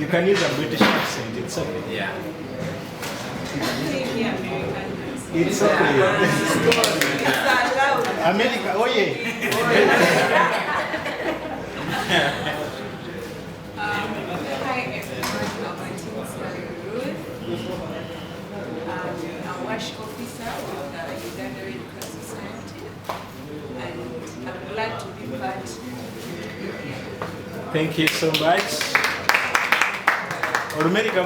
You can use a British accent, it's okay. Yeah. It's okay. America, oh yeah. Hi everyone, my name is Ruth. I'm a WASH officer with the Uganda Red Cross Society, and I'm glad to be part of Wikimedia. Thank you so much. America,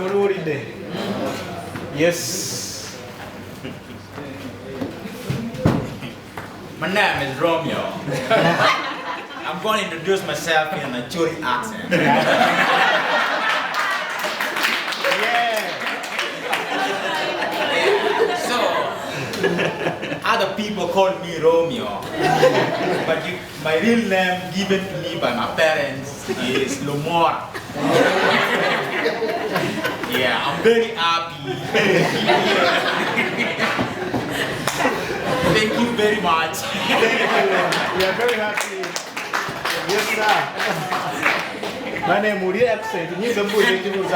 yes. My name is Romeo. I'm going to introduce myself in a Churi accent. So, other people call me Romeo, but my real name given to me by my parents is Lomor. Yeah, I'm very happy. Thank you very much. Thank you. We are very happy. Yes, sir. My name is accent. You can put it in the It's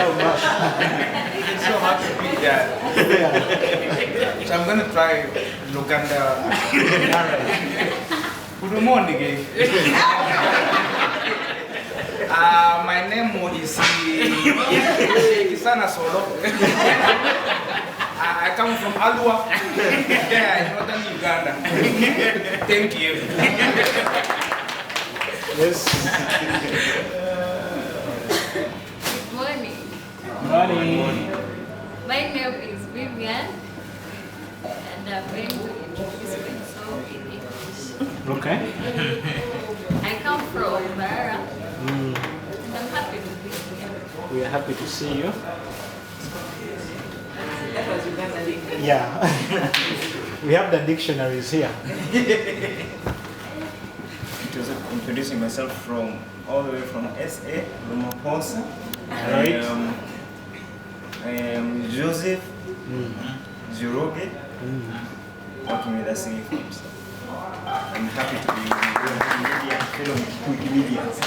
so hard to beat that. So I'm going to try Uganda. Good morning. My name is Kisana Solo. I come from Alua, yeah, in northern Uganda. Thank you. Yes. Good morning. Morning. My name is Vivian, and I'm going to introduce myself in English. Okay. I come from Barara, and I'm happy to be here. We are happy to see you. That was Uganda. Yeah. We have the dictionaries here. Introducing myself from all the way from SA, Lumaposa. Right. I am Joseph Juroge, working with the city firms. I'm happy to be Wikimedia, fellow Wikimedians.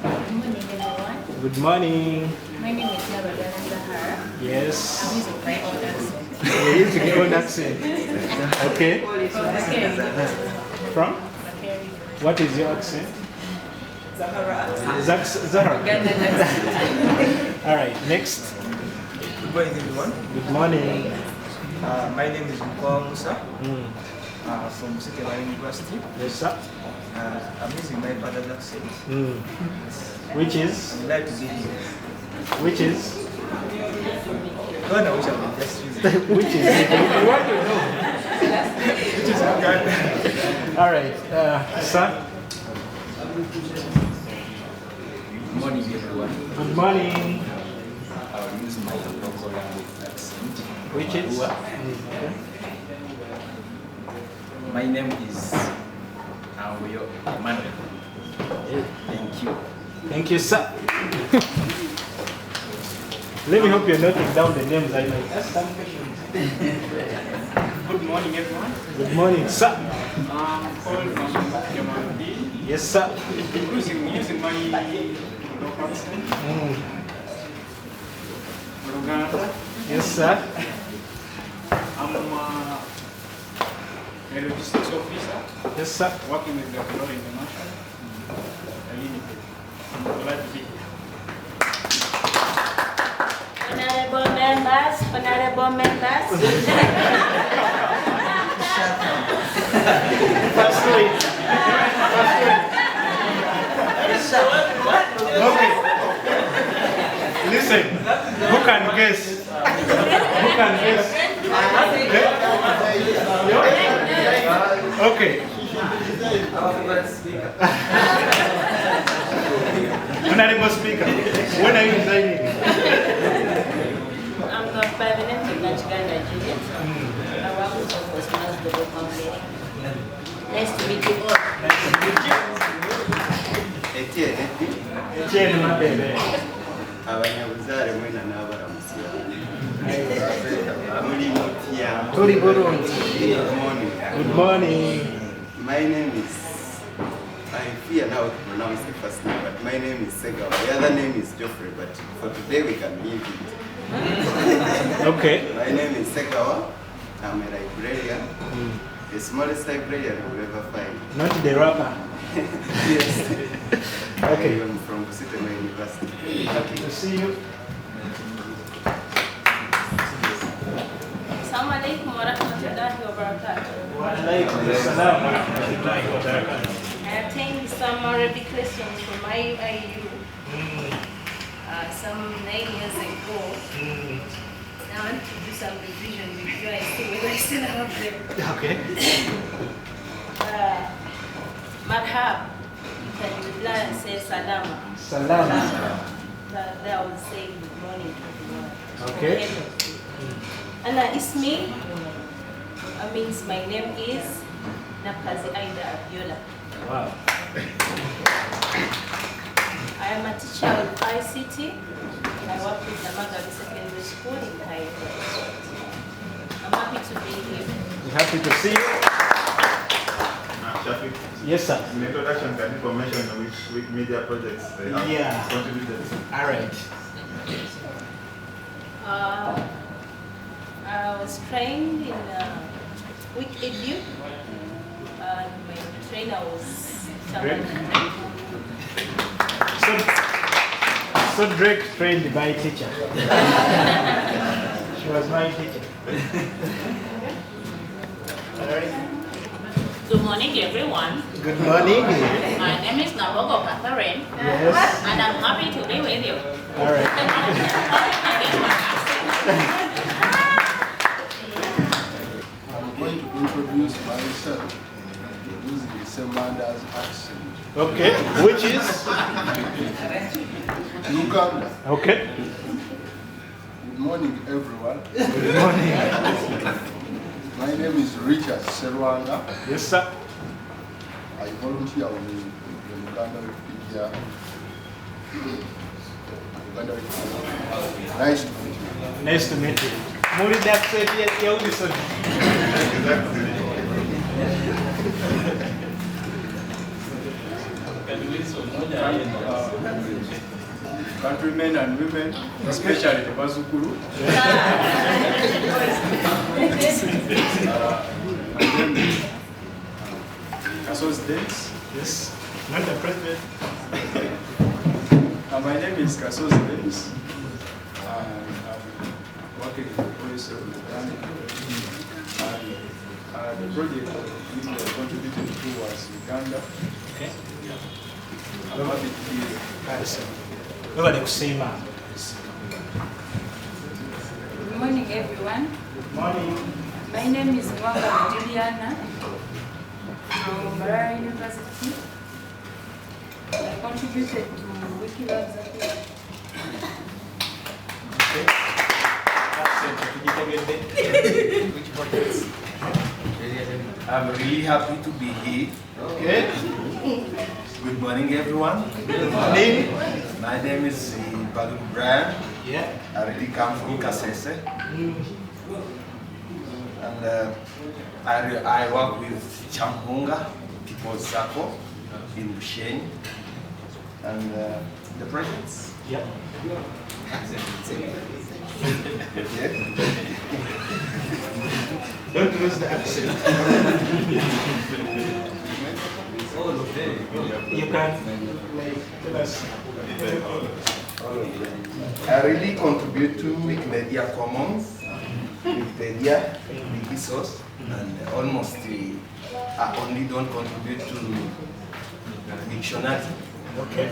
Good morning, everyone. Good morning. My name is Nabarana Zahara. Yes. I'm using my own accent. You're using your own accent. Okay. From? What is your accent? Zahara. All right. Next. Good morning, everyone. Good morning. My name is Mkwa Musa from City University. Yes, sir. I'm using my father's accent. Which is? I'm glad to be here. Which is? God, I wish I would just use it. Which is? What do you know? Which is Uganda. All right, sir. Good morning, everyone. Good morning. I'll use my local language accent. Which is? Okay. My name is Awoyo Emmanuel. Thank you. Thank you, sir. Let me hope you're noting down the names. I might ask some questions. Good morning, everyone. Good morning, sir. I'm calling from Yamandi. Yes, sir. Using my local accent. Uganda. Yes, sir. I'm a logistics officer Yes, sir. working with the Glory International Limited. I'm glad to be here. Honorable members. First wait. Okay. Listen. Who can guess? Who can guess? Okay. Honorable Speaker, when are you resigning? I'm the permanent Uganda Juliet. I work with the Cosmos Global Company. Nice to meet you all. Etienne Mabebe. Abanyabuzaare mwena n'abaramusira. Muri mutya. Turi Burundi. Good morning. Good morning. My name is I fear now to pronounce the first name, but my name is Segawa. The other name is Geoffrey, but for today we can leave it. Okay. My name is Segawa. I'm a librarian. The smallest librarian you will ever find. Not the rapper. Yes. Okay. I am from Busitema University. Happy to see you. Assalamu alaikum wa rahmatullahi wa barakatuh. Wa alaikum assalam wa rahmatullahi wa barakatuh. I obtained some Arabic questions from IU some 9 years ago. I want to do some revision with you. I see whether I still have them. Okay. Marhab. You can reply and say salama. Salama. That I would say good morning to everyone. Okay. Ana ismi means my name is Nakazi Aida Abiola. Wow. I am a teacher of ICT. I work with the Magabi Secondary School in Cairo. I'm happy to be here. We're happy to see you. Shafiq, Yes, sir. in the introduction, can you mention which Wikimedia projects they have contributed? All right. I was trained in Wikipedia. My trainer was Great. So Drake trained my teacher. She was my teacher. All right. Good morning, everyone. Good morning. My name is Nabogo Catherine, Yes. and I'm happy to be with you. All right. I'm going to introduce myself using the Semanda's accent. Okay. Which is? Uganda. Okay. Good morning, everyone. Good morning. My name is Richard Serwanga. Yes, sir. I volunteer with the Uganda Wikipedia. Nice to meet you. Nice to meet you. Muri accent ya Udison. Countrymen and women, especially the Bazukuru. My name is Kasos Dens. Yes. Not the president. My name is Kasos Dens. I'm working in the police of Uganda. And the project we are contributing to was Uganda. Okay. I'm happy to be here. Nobody could say man. Good morning, everyone. Good morning. My name is Mwanga Juliana from Barara University. I contributed to Wikimedia. I'm really happy to be here. Okay. Good morning, everyone. Good morning. My name is Baluk Brian. Yeah. I really come from Kasese. And I work with Chamhunga People's Circle in Bushenyi. And the projects. Yep. Don't lose the accent. You can tell us. I really contribute to Wikimedia Commons, Wikipedia, Wikisource, and almost I only don't contribute to Wiktionary. Okay.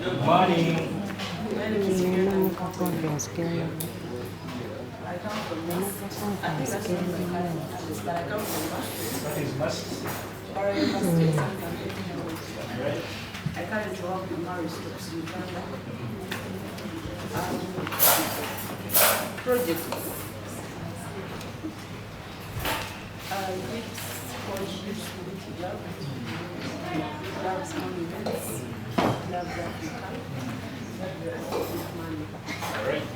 Good morning. I come from Mass. I think that's what my current is, but I come from Mass. What is must? Barara University is something I'm taking away. I currently work with Mary Stokes Uganda. Project. It's called Youth Wiki Lab. Loves monuments. Loves Africa. Loves money. All right.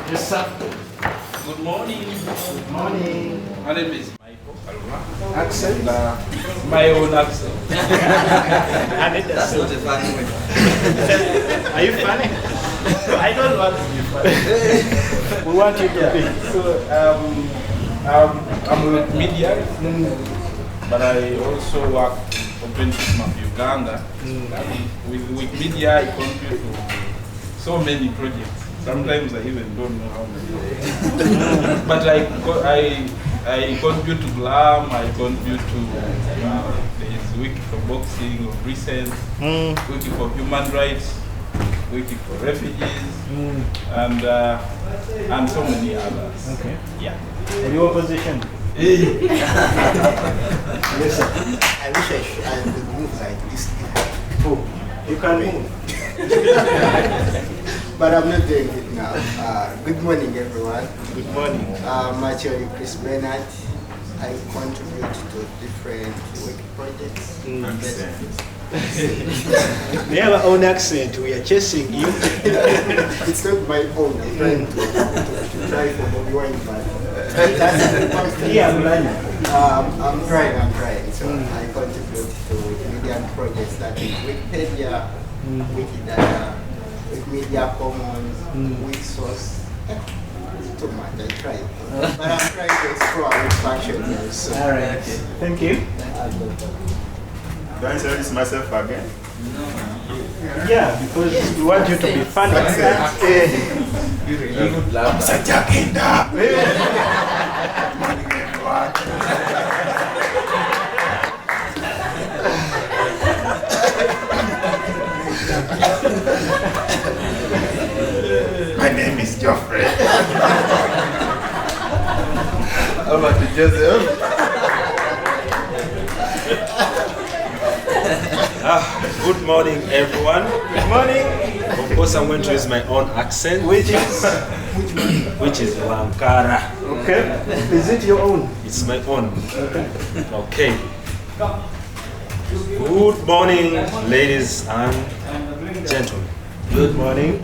Yes, sir. Good morning. Good morning. My name is Michael Alma. Accent? My own accent. That's not a funny one. Are you funny? I don't want to be funny. We want you to be. So, I'm with media, but I also work for Wikimedia of Uganda. With Wikimedia, I contribute to so many projects. Sometimes I even don't know how many. But I contribute to GLAM, I contribute to there's Wiki for boxing of recent, Wiki for human rights, Wiki for refugees, and so many others. Okay. Yeah. And your position? Yes, sir. I wish I could move like this. Oh, you can move. But I'm not doing it now. Good morning, everyone. Good morning. I'm actually Chris Bernard. I contribute to different wiki projects. We have our own accent. We are chasing you. It's not my own. I'm trying to try for Bobby Wine, but yeah, I'm learning. I'm trying. So I contribute to Wikimedia projects that is Wikipedia, Wikidata, Wikimedia Commons, Wiksource. Too much, I tried. But I'm trying to explore which function here. So. All right. Thank you. Do I introduce myself again? Yeah, because we want you to be funny. You really good laugh. My name is Geoffrey. Over to Joseph. Good morning, everyone. Good morning. Of course, I'm going to use my own accent, which is Lankara. Okay. Is it your own? It's my own. Okay. Good morning, ladies and gentlemen. Good morning.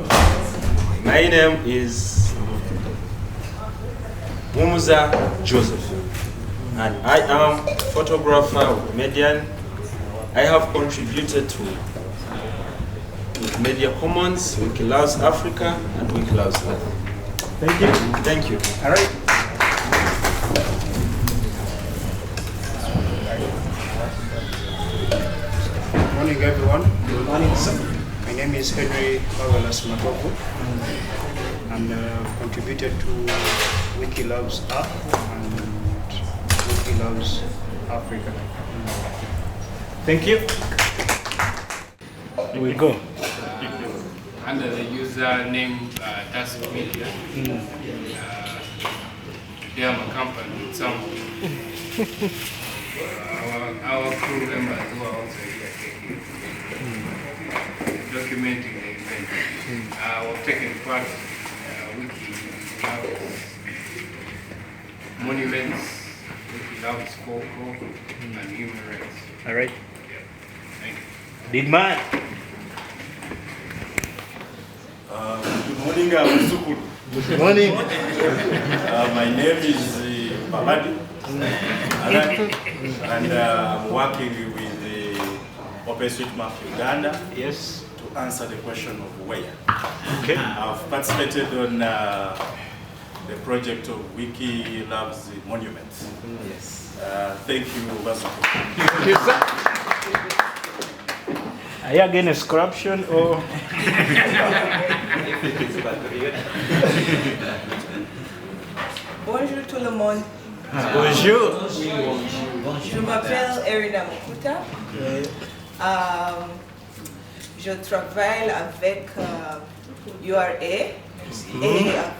My name is Mumuza Joseph, and I am a photographer, comedian. I have contributed to Wikimedia Commons, Wiki Loves Africa, and Wiki Loves Earth. Thank you. Thank you. All right. Good morning, everyone. Good morning, sir. My name is Henry Pavalas Matovu, and contributed to Wiki Loves Earth and Wiki Loves Africa. Thank you. Here we go. Under the username Task Media. Today I'm accompanied with some our crew members who are also here documenting the event. We've taken part in Wiki Loves Monuments, Wiki Loves Folklore, and Human Rights. All right. Thank you. Did man. Good morning, Sukuru. Good morning. My name is Babadi, and I'm working with the OpenStreetMap Uganda. Yes. To answer the question of where. Okay. I've participated on the project of Wiki Loves Monuments. Yes. Thank you, Basuku. Thank you, sir. Are you against corruption or? Bonjour tout le monde. Bonjour. Je m'appelle Erina Mukuta. Je travaille avec URA et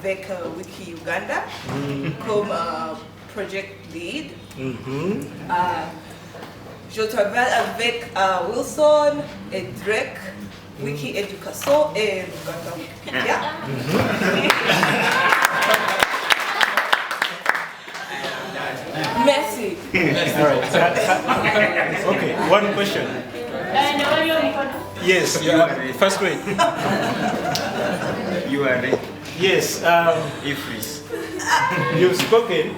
avec Wiki Uganda comme project lead. Je travaille avec Wilson et Drake, Wiki Education et Uganda Wikipedia. Merci. All right. Okay, one question. Yes, you are first grade. You are ready. Yes, you've spoken,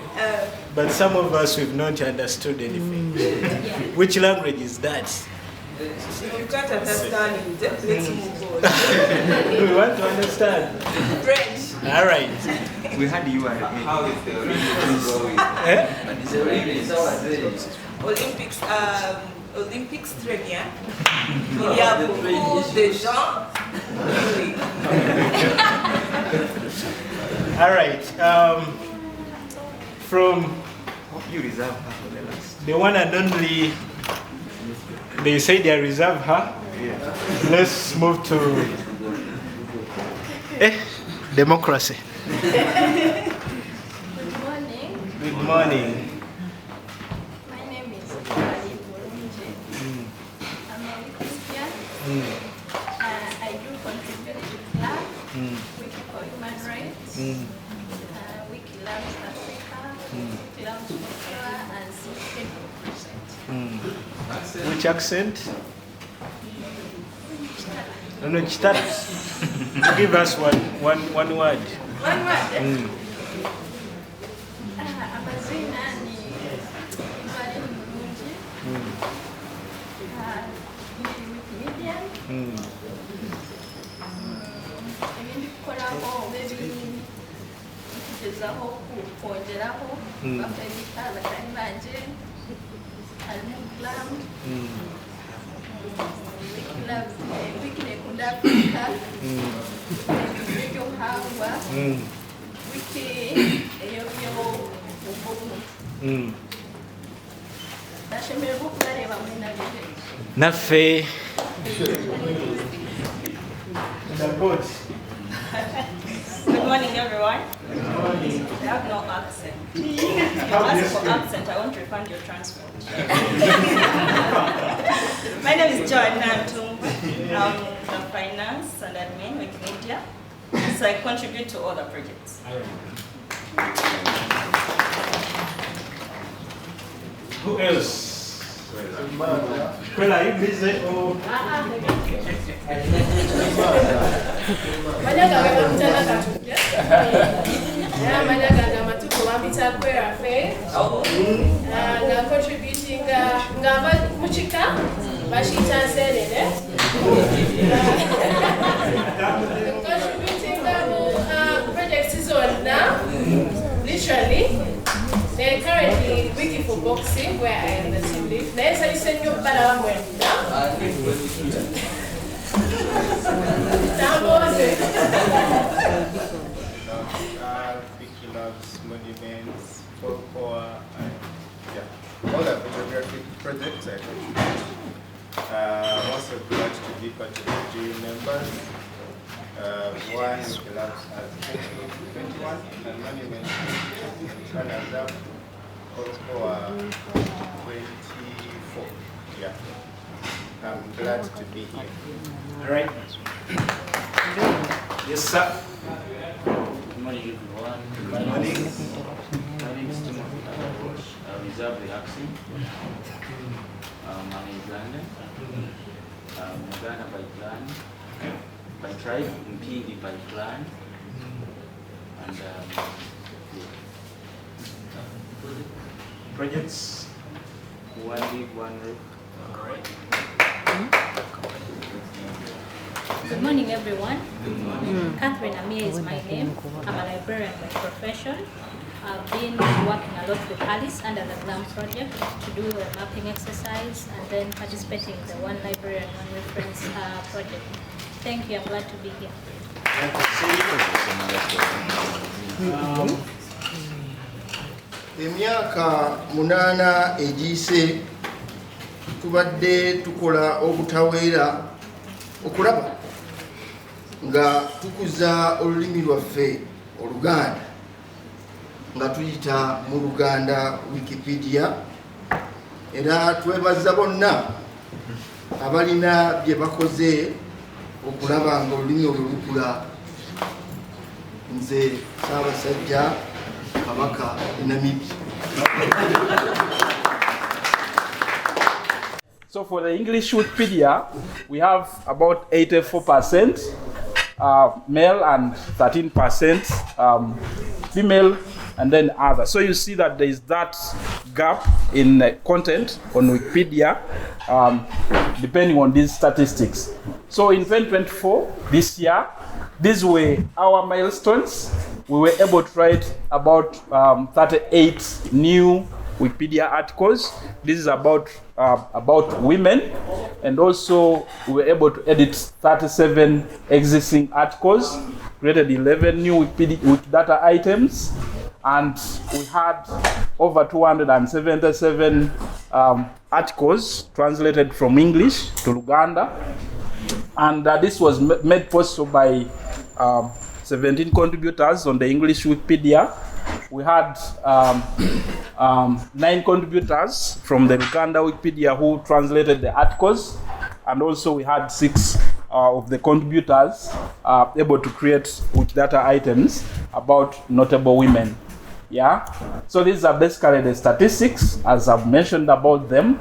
but some of us we've not understood anything. Which language is that? If you can't understand it, let's move on. We want to understand. French. All right. We had you at how is the Olympics going? Olympics, très bien. Il y a beaucoup de gens. All right. From you reserve her for the last. The one and only, they say they reserve her. Yeah. Let's move to democracy. Good morning. Good morning. My name is Kali Bolonje. I'm a Wikipedia. I do contribute to club, Wiki for Human Rights, Wiki Loves Africa, Wiki Loves Culture, and Citizen. Which accent? No, Chitara. Give us one word. One word? Amazina ni Ibale Mulungi. Ni Wikimedia. Ebindi kukolako kugezaho kwongeraho bafedika abatari banje harimu glam wiki nekunda Afrika ebyobuhangwa wiki ey'obyobugumu nashemererwa okubareba mwinabire naffe Good morning, everyone. Good morning. I have no accent. If you ask for accent, I won't refund your transport. My name is Joanna Ntumbu. I'm the finance and admin Wikimedia. So I contribute to all the projects. Who else? Well, are you busy or? nga contributing ngava muchika bashita senene contributing projects zonna literally they're currently wiki for boxing where I am the team lead naye salisenyo bala wamwenda tamboze Wiki loves monuments, folklore, and all the photographic projects I contribute. I'm also glad to be contributing members. One Wiki loves has 21 and monuments, and as up folklore 24. Yeah, I'm glad to be here. All right. Yes, sir. Good morning, everyone. Good morning. My name is Timothy. I reserve the accent. I'm Ugandan. I'm Uganda by clan, by tribe, Mpindi by clan, and projects. One league, one rep. All right. Good morning, everyone. Good morning. Catherine Amir is my name. I'm a librarian by profession. I've been working a lot with Alice under the GLAM project to do a mapping exercise and then participating in the One Library and One Reference project. Thank you. I'm glad to be here. Emyaka 8 egiyise tubadde tukola obutaweera okulaba nga tukuza olulimi lwaffe Oluganda nga tuyita mu Luganda Wikipedia era twebaza bonna abalina bye bakoze okulaba nga olulimi olwo lukula. Nze Ssaabasajja Kabaka Namibia. So for the English Wikipedia, we have about 84%. male and 13% female, and then other. So you see that there is that gap in content on Wikipedia, depending on these statistics. So in 2024, this year, these were our milestones. We were able to write about 38 new Wikipedia articles. This is about women, and also we were able to edit 37 existing articles, created 11 new Wikidata items, and we had over 277 articles translated from English to Uganda, and this was made possible by 17 contributors on the English Wikipedia. We had 9 contributors from the Uganda Wikipedia who translated the articles, and also we had 6 of the contributors able to create Wikidata items about notable women. Yeah, so these are basically the statistics, as I've mentioned about them.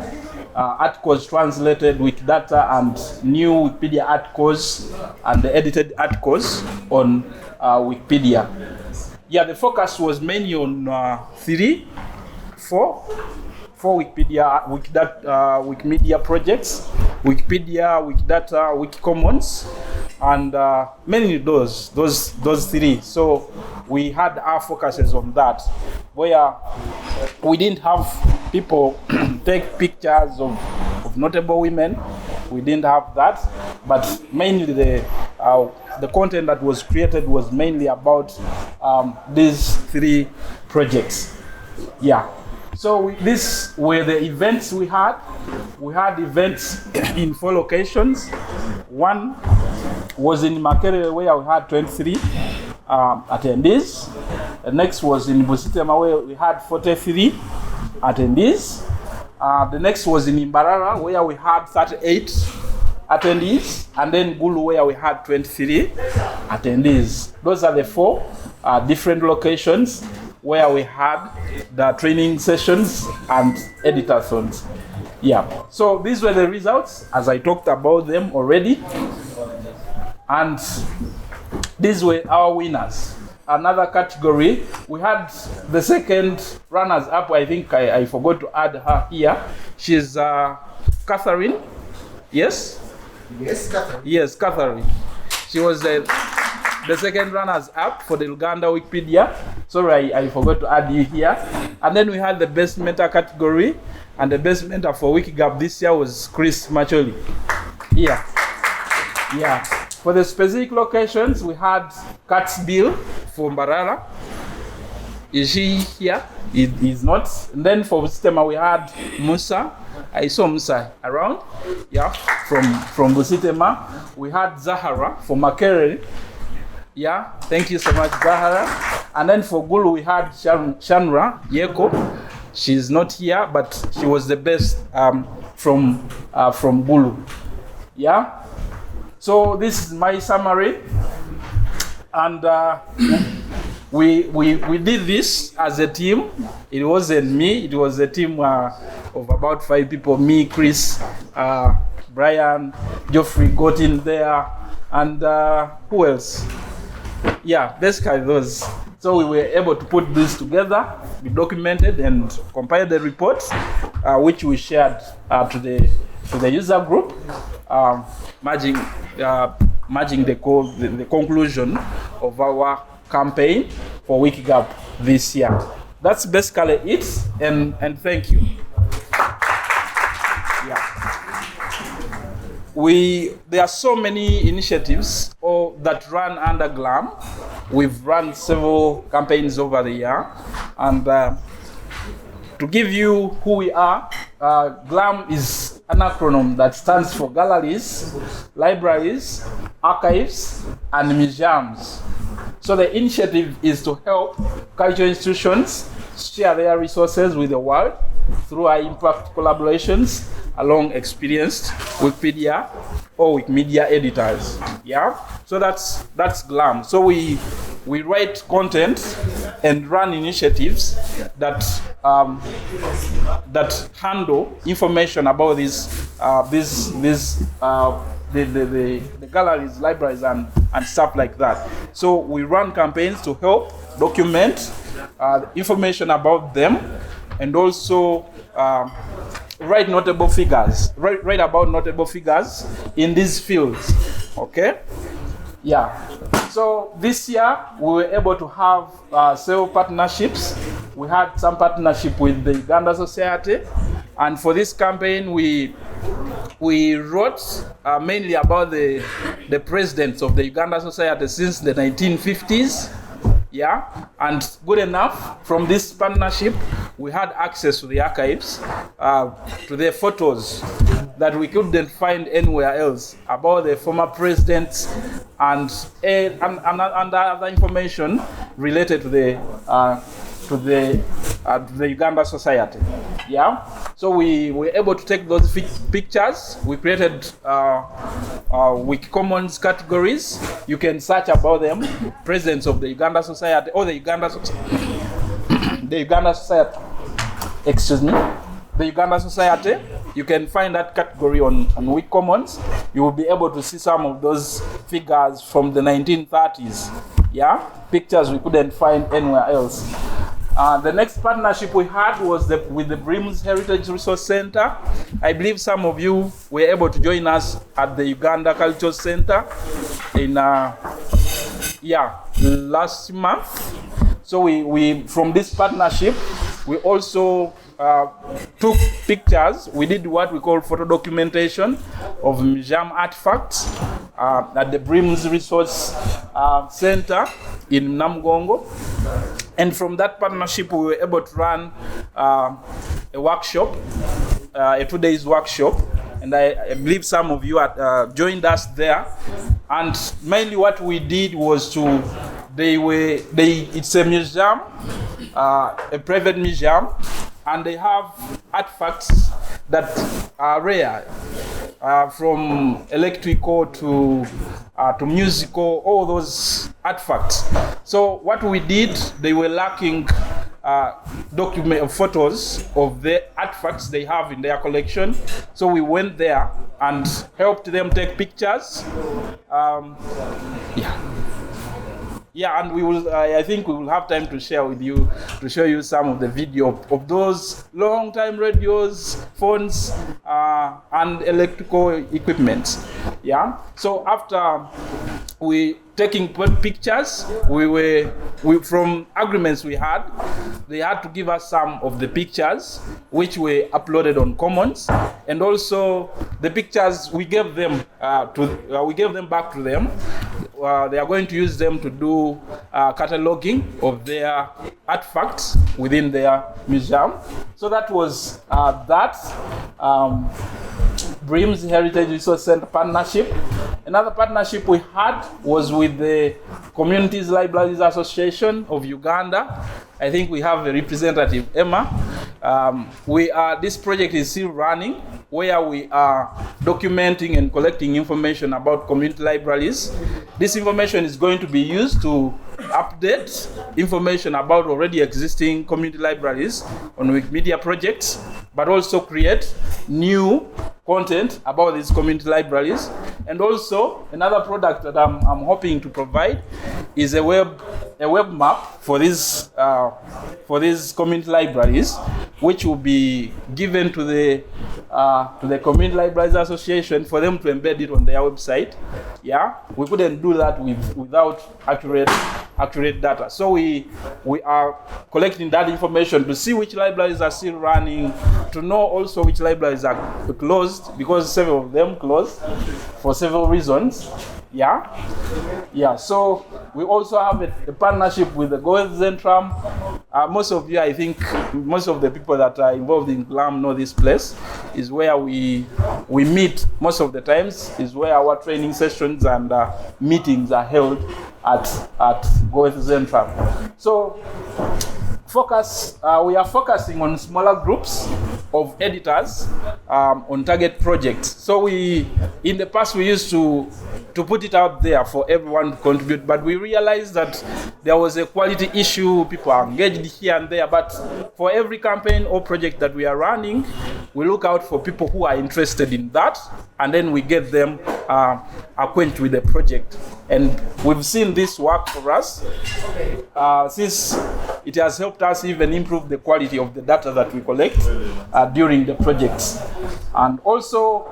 Articles translated, Wikidata, and new Wikipedia articles, and the edited articles on Wikipedia. Yeah, the focus was mainly on 4 Wikimedia projects: Wikipedia, Wikidata, Wikicommons, and mainly those 3. So we had our focuses on that, where we didn't have people take pictures of notable women. We didn't have that, but mainly the content that was created was mainly about these 3 projects. Yeah. So these were the events we had. We had events in 4 locations. One was in Makerere, where we had 23 attendees. The next was in Busitema, where we had 43 attendees. The next was in Imbarara, where we had 38 attendees. And then Gulu, where we had 23 attendees. Those are the 4 different locations where we had the training sessions and editathons. Yeah, so these were the results, as I talked about them already. And these were our winners. Another category, we had the second runners up. I think I forgot to add her here. She's Catherine. Yes? Yes, Catherine. Yes, Catherine. She was the second runners up for the Uganda Wikipedia. Sorry, I forgot to add you here. And then we had the best mentor category, and the best mentor for Wikigap this year was Chris Macholi. Yeah. Yeah. For the specific locations, we had Katz Bill for Mbarara. Is she here? He's not. And then for Busitema, we had Musa. I saw Musa around. Yeah, from Busitema. We had Zahara for Makerere. Yeah, thank you so much, Zahara. And then for Gulu, we had Shanra Yeko. She's not here, but she was the best from Gulu. Yeah. So this is my summary, and we did this as a team. It wasn't me; it was a team of about 5 people. Me, Chris, Brian, Geoffrey got in there, and who else? Yeah, basically those. So we were able to put this together, we documented and compiled the reports, which we shared to the user group, merging the conclusion of our campaign for Wikigap this year. That's basically it, and thank you. Yeah. There are so many initiatives that run under GLAM. We've run several campaigns over the year, and to give you who we are, GLAM is an acronym that stands for Galleries, Libraries, Archives, and Museums. So the initiative is to help cultural institutions share their resources with the world through our impact collaborations along experienced Wikipedia or Wikimedia editors. Yeah, so that's GLAM. So we we write content and run initiatives that that handle information about the galleries, libraries, and stuff like that. So we run campaigns to help document information about them, and also write notable figures. Write about notable figures in these fields. Okay. Yeah. So this year we were able to have several partnerships. We had some partnership with the Uganda Society, and for this campaign we wrote mainly about the presidents of the Uganda Society since the 1950s. Yeah, and good enough, from this partnership, we had access to the archives, to their photos that we couldn't find anywhere else about the former presidents and other information related to the Uganda Society. Yeah, so we were able to take those pictures. We created Wiki Commons categories. You can search about them, presidents of the Uganda Society or the Uganda Society. Excuse me. The Uganda Society. You can find that category on Wiki Commons. You will be able to see some of those figures from the 1930s. Yeah, pictures we couldn't find anywhere else. The next partnership we had was with the Brims Heritage Resource Center. I believe some of you were able to join us at the Uganda Cultural Center in last month. So we from this partnership, we also took pictures. We did what we call photo documentation of museum artifacts at the Brims Resource Center in Namgongo. And from that partnership, we were able to run a workshop, a 2 days workshop. And I believe some of you joined us there. And mainly what we did was it's a museum, a private museum, and they have artifacts that are rare, from electrical to musical, all those artifacts. So what we did, they were lacking photos of the artifacts they have in their collection. So we went there and helped them take pictures. Yeah, and we will. I think we will have time to share with you, to show you some of the video of those long-time radios, phones, and electrical equipment. Yeah. So after we taking pictures, from agreements we had, they had to give us some of the pictures which were uploaded on Commons, and also the pictures we gave them back to them. They are going to use them to do cataloging of their artifacts within their museum. So that was Brims Heritage Resource Center partnership. Another partnership we had was with the Communities Libraries Association of Uganda. I think we have a representative, Emma. This project is still running, where we are documenting and collecting information about community libraries. This information is going to be used to update information about already existing community libraries on Wikimedia projects, but also create new content about these community libraries. And also another product that I'm hoping to provide is a web map for these community libraries, which will be given to the Community Libraries Association for them to embed it on their website. Yeah, we couldn't do that without accurate data. So we are collecting that information to see which libraries are still running, to know also which libraries are closed, because several of them closed for several reasons. Yeah. So we also have a partnership with the Goethe Zentrum. Most of you, I think, most of the people that are involved in GLAM know this place. Is where we meet most of the times. Is where our training sessions and meetings are held at Goethe Zentrum. So we are focusing on smaller groups of editors on target projects. So in the past we used to to put it out there for everyone to contribute. But we realized that there was a quality issue. People are engaged here and there. But for every campaign or project that we are running, we look out for people who are interested in that, and then we get them acquainted with the project. And we've seen this work for us since it has helped us even improve the quality of the data that we collect during the projects. And also,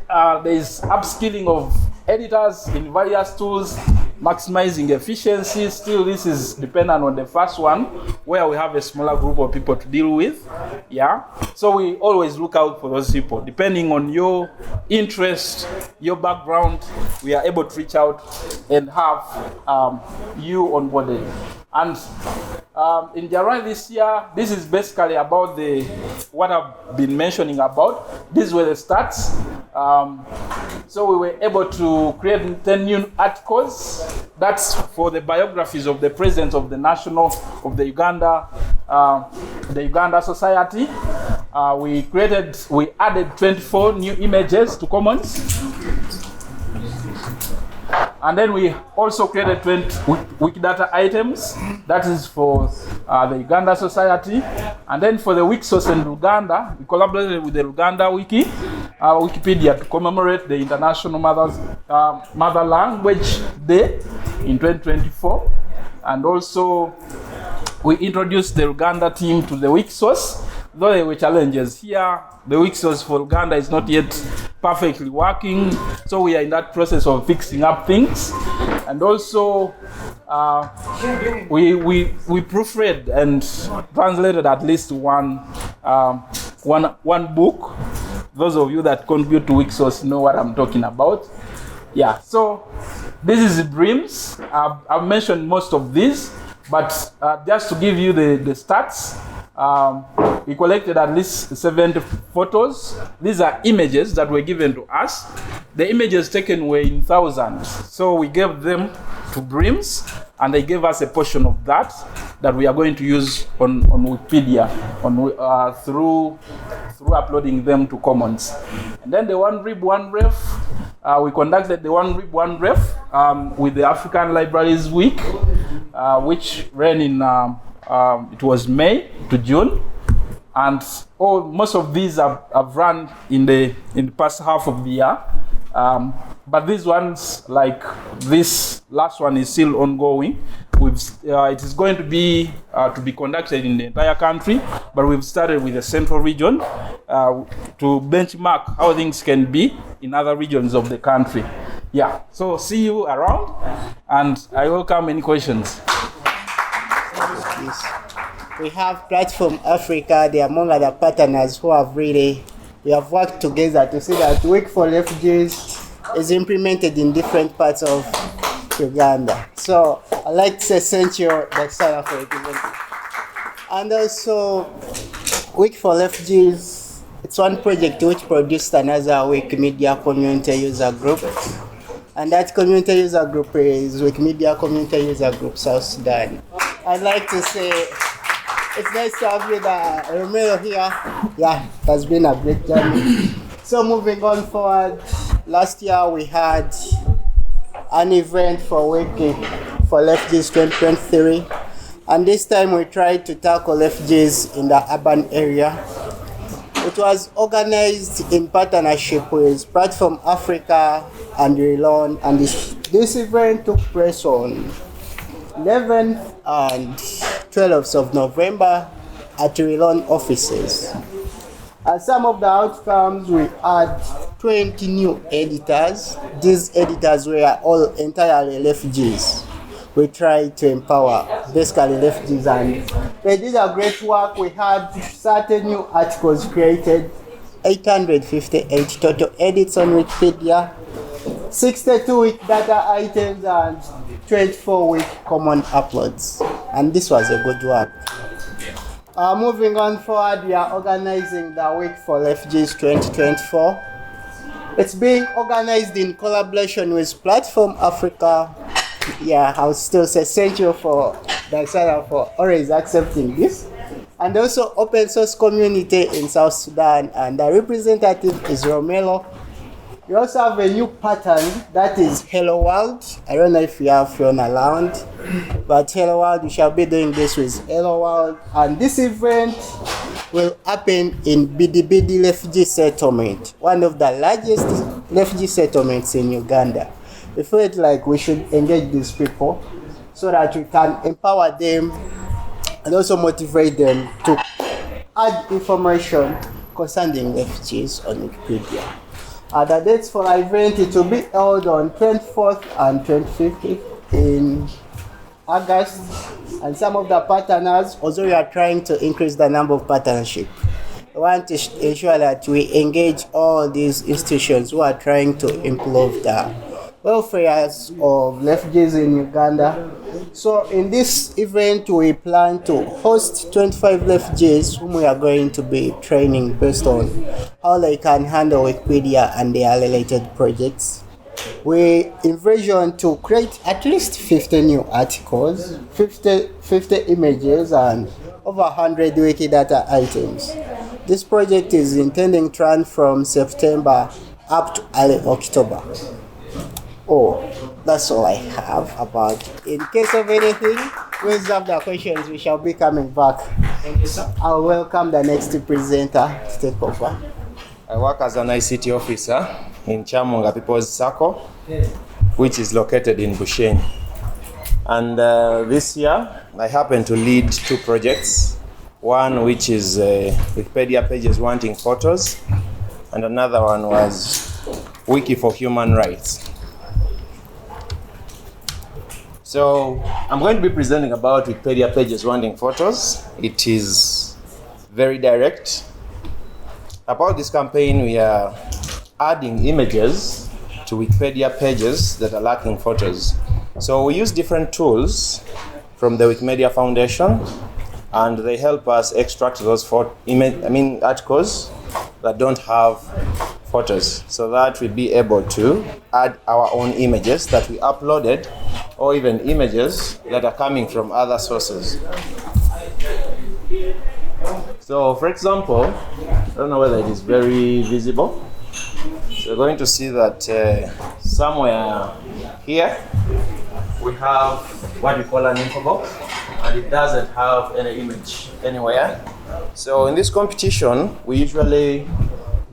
there is upskilling of editors in various tools, maximizing efficiency. Still, this is dependent on the first one, where we have a smaller group of people to deal with. Yeah. So we always look out for those people. Depending on your interest, your background, we are able to reach out and have you onboarded. And in January this year, this is basically about what I've been mentioning about. These were the stats. So we were able to create 10 new articles. That's for the biographies of the president of the the Uganda Society. We added 24 new images to Commons. And then we also created 20 Wikidata items. That is for the Uganda Society. And then for the Wiksource in Uganda, we collaborated with the Uganda Wikipedia to commemorate the International Mother Language Day in 2024. And also, we introduced the Uganda team to the Wiksource. Though there were challenges here, the Wiksource for Uganda is not yet perfectly working, so we are in that process of fixing up things. And also, we proofread and translated at least one book. Those of you that contribute to Wiksource know what I'm talking about. Yeah, so this is BRIMS. I've mentioned most of these, but just to give you the stats, we collected at least 70 photos. These are images that were given to us. The images taken were in thousands. So we gave them to BRIMS, and they gave us a portion of that we are going to use on Wikipedia through uploading them to Commons. And then the One RIB, One Ref, we conducted the One RIB, One Ref with the African Libraries Week, which ran in, it was May to June. And most of these have run in the past half of the year. But these ones, like this last one, is still ongoing. It is going to be conducted in the entire country, but we've started with the central region to benchmark how things can be in other regions of the country. Yeah, so see you around, and I welcome any questions. We have Platform Africa, they are among other partners who have we have worked together to see that Wiki for Refugees is implemented in different parts of Uganda. So I'd like to say thank you, Dr. for representing. And also, Wiki for Refugees, it's one project which produced another Wikimedia Community User Group. And that community user group is Wikimedia Community User Group South Sudan. I'd like to say it's nice to have you, Romero, here. Yeah, it has been a great journey. So moving on forward, last year we had an event for Wiki for Refugees 2023. And this time we tried to tackle refugees in the urban area. It was organized in partnership with Platform Africa and Relon, and this event took place on 11th and 12th of November at Relon offices. And some of the outcomes, we had 20 new editors. These editors were all entirely refugees. We tried to empower basically refugees, and they did a great work. We had 30 new articles created, 858 total edits on Wikipedia, 62 week data items, and 24 week common uploads. And this was a good work. Moving on forward, we are organizing the Week for Refugees 2024. It's being organized in collaboration with Platform Africa. Yeah, I would still say thank you for Daisara for always accepting this. And also open source community in South Sudan, and the representative is Romelo. We also have a new pattern that is Hello World. I don't know if you have flown around, but Hello World, we shall be doing this with Hello World. And this event will happen in Bidibidi refugee settlement, one of the largest refugee settlements in Uganda. We felt like we should engage these people so that we can empower them and also motivate them to add information concerning refugees on Wikipedia. The dates for the event, it will be held on 24th and 25th in August. And some of the partners, although we are trying to increase the number of partnership, we want to ensure that we engage all these institutions who are trying to improve the welfare of refugees in Uganda. So in this event, we plan to host 25 refugees whom we are going to be training based on how they can handle Wikipedia and their related projects. We envision to create at least 50 new articles, 50 images, and over 100 Wikidata items. This project is intending to run from September up to early October. Oh, that's all I have about. In case of anything, we have the questions. We shall be coming back. Thank you, sir. I'll welcome the next presenter to take over. I work as an ICT officer in Chamunga People's Circle, which is located in Bushenyi. And this year, I happen to lead two projects. One which is Wikipedia pages wanting photos, and another one was Wiki for Human Rights. So I'm going to be presenting about Wikipedia pages wanting photos. It is very direct. About this campaign, we are adding images to Wikipedia pages that are lacking photos. So we use different tools from the Wikimedia Foundation, and they help us extract those articles that don't have photos, so that we'll be able to add our own images that we uploaded, or even images that are coming from other sources. So, for example, I don't know whether it is very visible. So you're going to see that somewhere here we have what we call an info box, and it doesn't have any image anywhere. So in this competition, we usually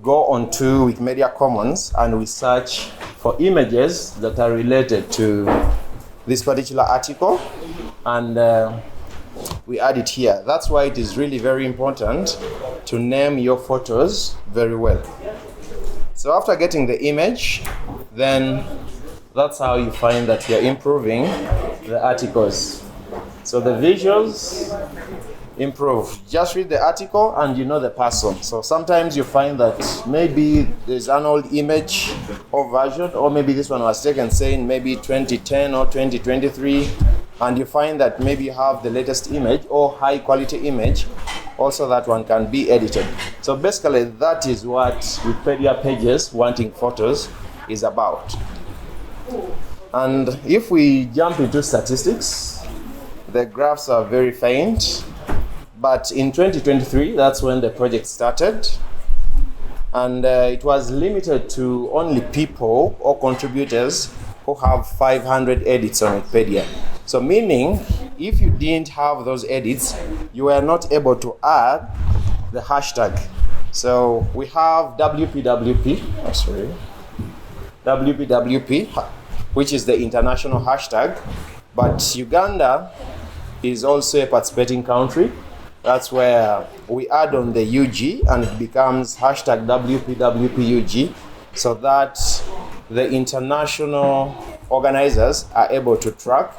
go onto Wikimedia Commons and we search for images that are related to this particular article, and we add it here. That's why it is really very important to name your photos very well. So after getting the image, then that's how you find that you're improving the articles. So the visuals improve. Just read the article and you know the person. So sometimes you find that maybe there's an old image or version, or maybe this one was taken saying maybe 2010 or 2023, and you find that maybe you have the latest image or high quality image. Also that one can be edited. So basically that is what Wikipedia pages wanting photos is about. And if we jump into statistics, the graphs are very faint. But in 2023, that's when the project started. And it was limited to only people or contributors who have 500 edits on Wikipedia. So meaning, if you didn't have those edits, you were not able to add the hashtag. So we have WPWP, which is the international hashtag, but Uganda is also a participating country. That's where we add on the UG and it becomes hashtag WPWPUG, so that the international organizers are able to track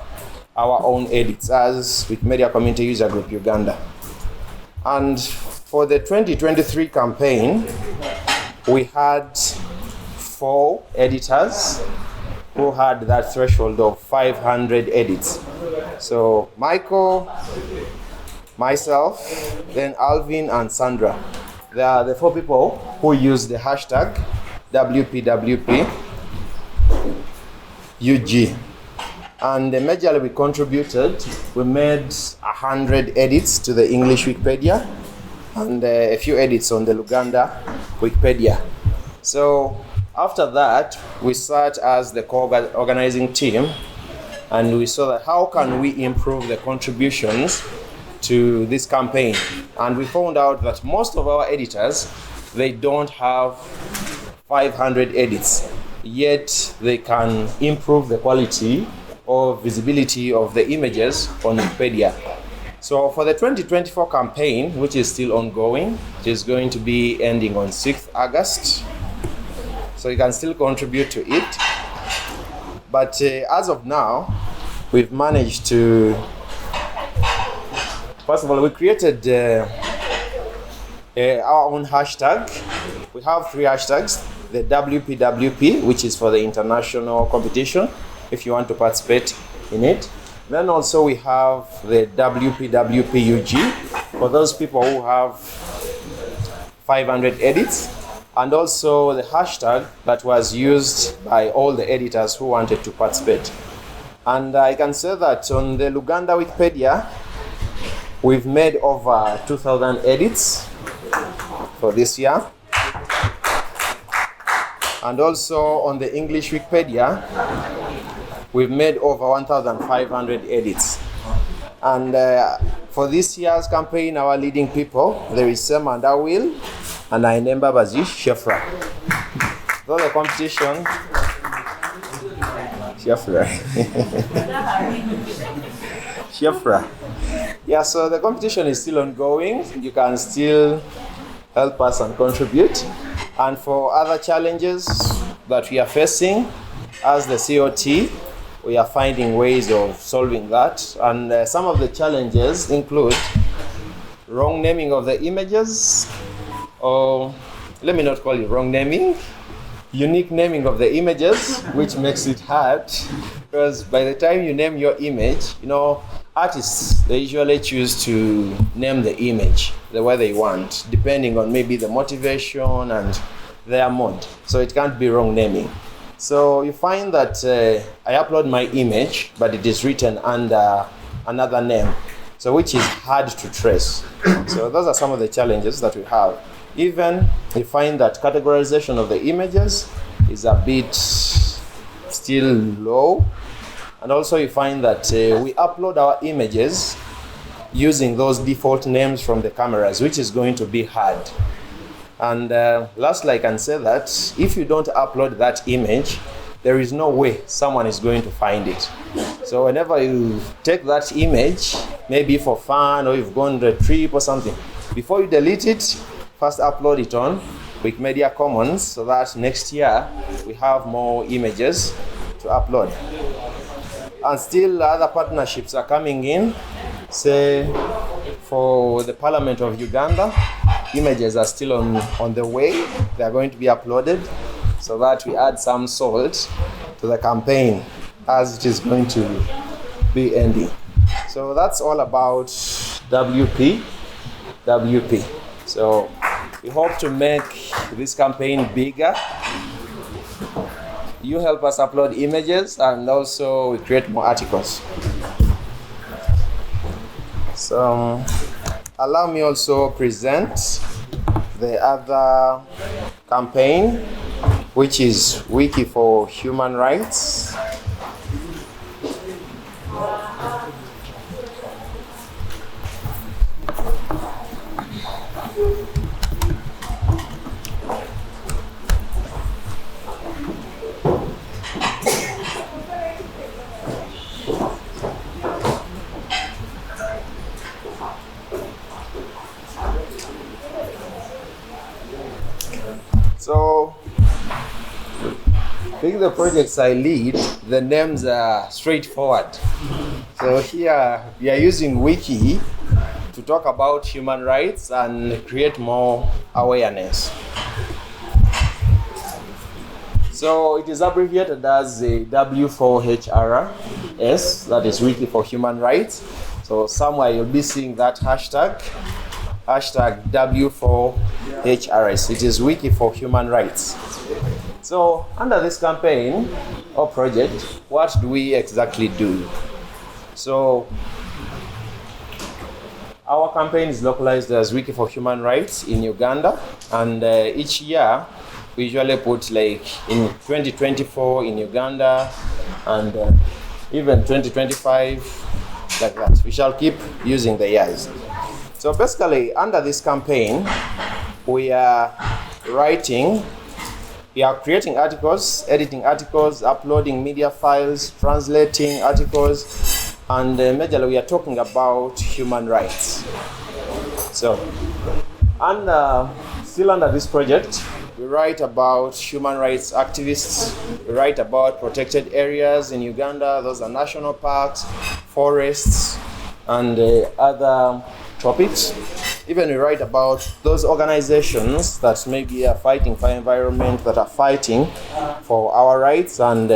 our own edits as Wikimedia Community User Group Uganda. And for the 2023 campaign, we had 4 editors who had that threshold of 500 edits. So Michael, myself, then Alvin and Sandra. They are the 4 people who use the hashtag WPWPUG. And majorly we contributed. We made 100 edits to the English Wikipedia and a few edits on the Luganda Wikipedia. So After that, we sat as the co-organizing team, and we saw that how can we improve the contributions to this campaign. And we found out that most of our editors, they don't have 500 edits, yet they can improve the quality or visibility of the images on Wikipedia. So for the 2024 campaign, which is still ongoing, it is going to be ending on 6th August. So you can still contribute to it. But as of now, we've managed to, first of all, we created our own hashtag. We have 3 hashtags. The WPWP, which is for the international competition, if you want to participate in it. Then also we have the WPWPUG, for those people who have 500 edits. And also the hashtag that was used by all the editors who wanted to participate. And I can say that on the Uganda Wikipedia, we've made over 2,000 edits for this year. And also on the English Wikipedia, we've made over 1,500 edits. And for this year's campaign, our leading people, there is Sam and Awil, and I name Babazi Shefra. So the competition, Shefra. Shefra. Yeah, so the competition is still ongoing. You can still help us and contribute. And for other challenges that we are facing as the COT, we are finding ways of solving that. And some of the challenges include wrong naming of the images, or let me not call it wrong naming, unique naming of the images, which makes it hard because by the time you name your image, you know, artists, they usually choose to name the image the way they want, depending on maybe the motivation and their mood. So it can't be wrong naming. So you find that I upload my image, but it is written under another name, so which is hard to trace. So those are some of the challenges that we have. Even you find that categorization of the images is a bit still low. And also you find that we upload our images using those default names from the cameras, which is going to be hard. And lastly, I can say that if you don't upload that image, there is no way someone is going to find it. So whenever you take that image, maybe for fun or you've gone on a trip or something, before you delete it, first upload it on Wikimedia Commons so that next year we have more images to upload. And still other partnerships are coming in. Say for the Parliament of Uganda, images are still on the way. They are going to be uploaded so that we add some salt to the campaign as it is going to be ending. So that's all about WPWP. So we hope to make this campaign bigger. You help us upload images and also we create more articles. So allow me also present the other campaign, which is Wiki for Human Rights. So, being the projects I lead, the names are straightforward. So here we are using Wiki to talk about human rights and create more awareness. So it is abbreviated as a W4HRS, that is Wiki for Human Rights. So somewhere you'll be seeing that hashtag W4HRS. It is Wiki for Human Rights. So under this campaign or project, what do we exactly do? So our campaign is localized as Wiki for Human Rights in Uganda, and each year we usually put like in 2024 in Uganda and even 2025, like that. We shall keep using the years. So basically, under this campaign, we are creating articles, editing articles, uploading media files, translating articles, and majorly we are talking about human rights. So, still under this project, we write about human rights activists, we write about protected areas in Uganda, those are national parks, forests, and other topics. Even we write about those organizations that maybe are fighting for environment, that are fighting for our rights and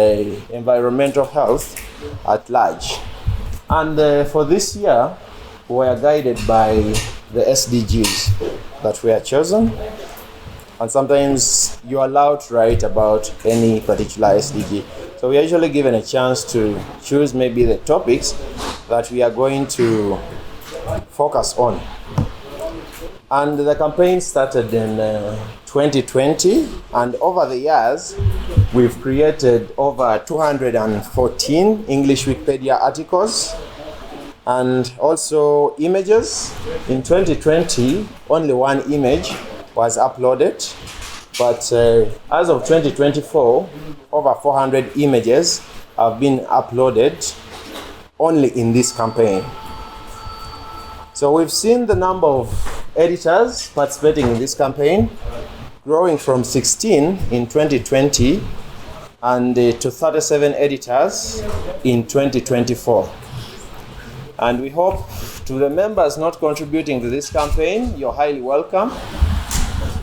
environmental health at large. And for this year, we are guided by the SDGs that we are chosen. And sometimes you're allowed to write about any particular SDG. So we are usually given a chance to choose maybe the topics that we are going to focus on. And the campaign started in 2020, and over the years, we've created over 214 English Wikipedia articles and also images. In 2020, only one image was uploaded, but as of 2024, over 400 images have been uploaded only in this campaign. So we've seen the number of editors participating in this campaign growing from 16 in 2020 and to 37 editors in 2024. And we hope to the members not contributing to this campaign, you're highly welcome.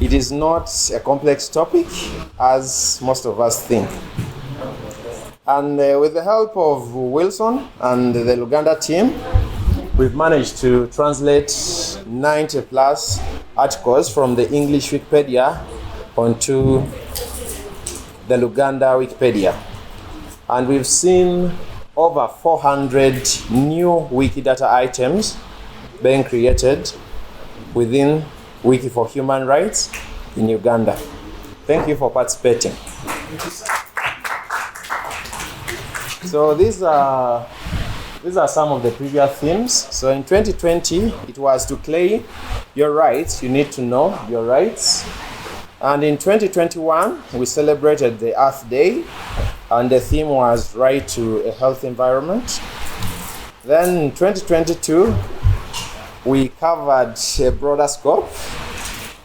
It is not a complex topic as most of us think. And with the help of Wilson and the Uganda team, we've managed to translate 90 plus articles from the English Wikipedia onto the Uganda Wikipedia. And we've seen over 400 new Wikidata items being created within Wiki for Human Rights in Uganda. Thank you for participating. So these are some of the previous themes. So in 2020, it was to claim your rights. You need to know your rights. And in 2021, we celebrated the Earth Day, and the theme was Right to a Healthy Environment. Then in 2022, we covered a broader scope.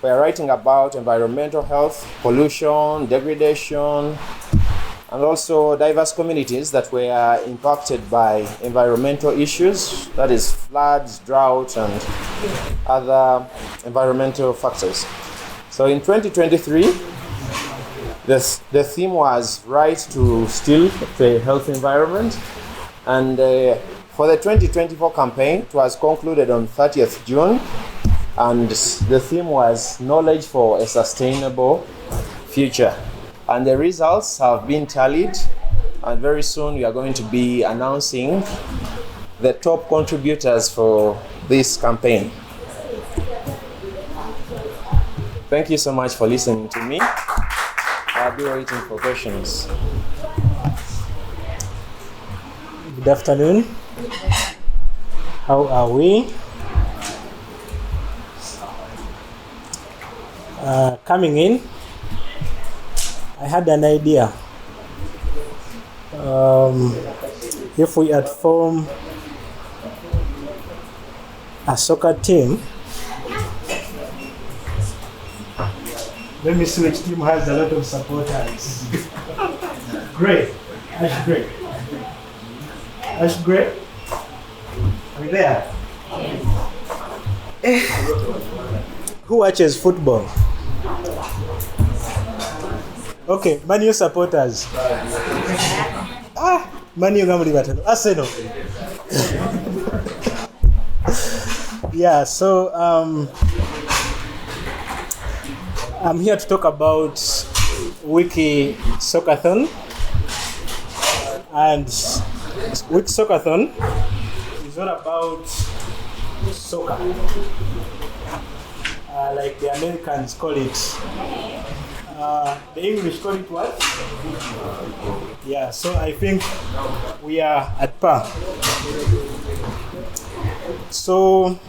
We are writing about environmental health, pollution, degradation, and also diverse communities that were impacted by environmental issues, that is floods, drought, and other environmental factors. So in 2023, the theme was Right to Still a Healthy Environment. And for the 2024 campaign, it was concluded on 30th June. And the theme was Knowledge for a Sustainable Future. And the results have been tallied, and very soon we are going to be announcing the top contributors for this campaign. Thank you so much for listening to me. I'll be waiting for questions. Good afternoon. How are we? Coming in, I had an idea. If we had formed a soccer team, let me see which team has a lot of supporters. Great. Ash Gray. Ash Gray? Are you there? Who watches football? Okay, Man U supporters. Man U gamuli batano. Arsenal. Yeah, so I'm here to talk about Wiki Soccerthon. And Wiki Soccerthon is all about soccer. Like the Americans call it The English call it what? Yeah, so I think we are at par. So,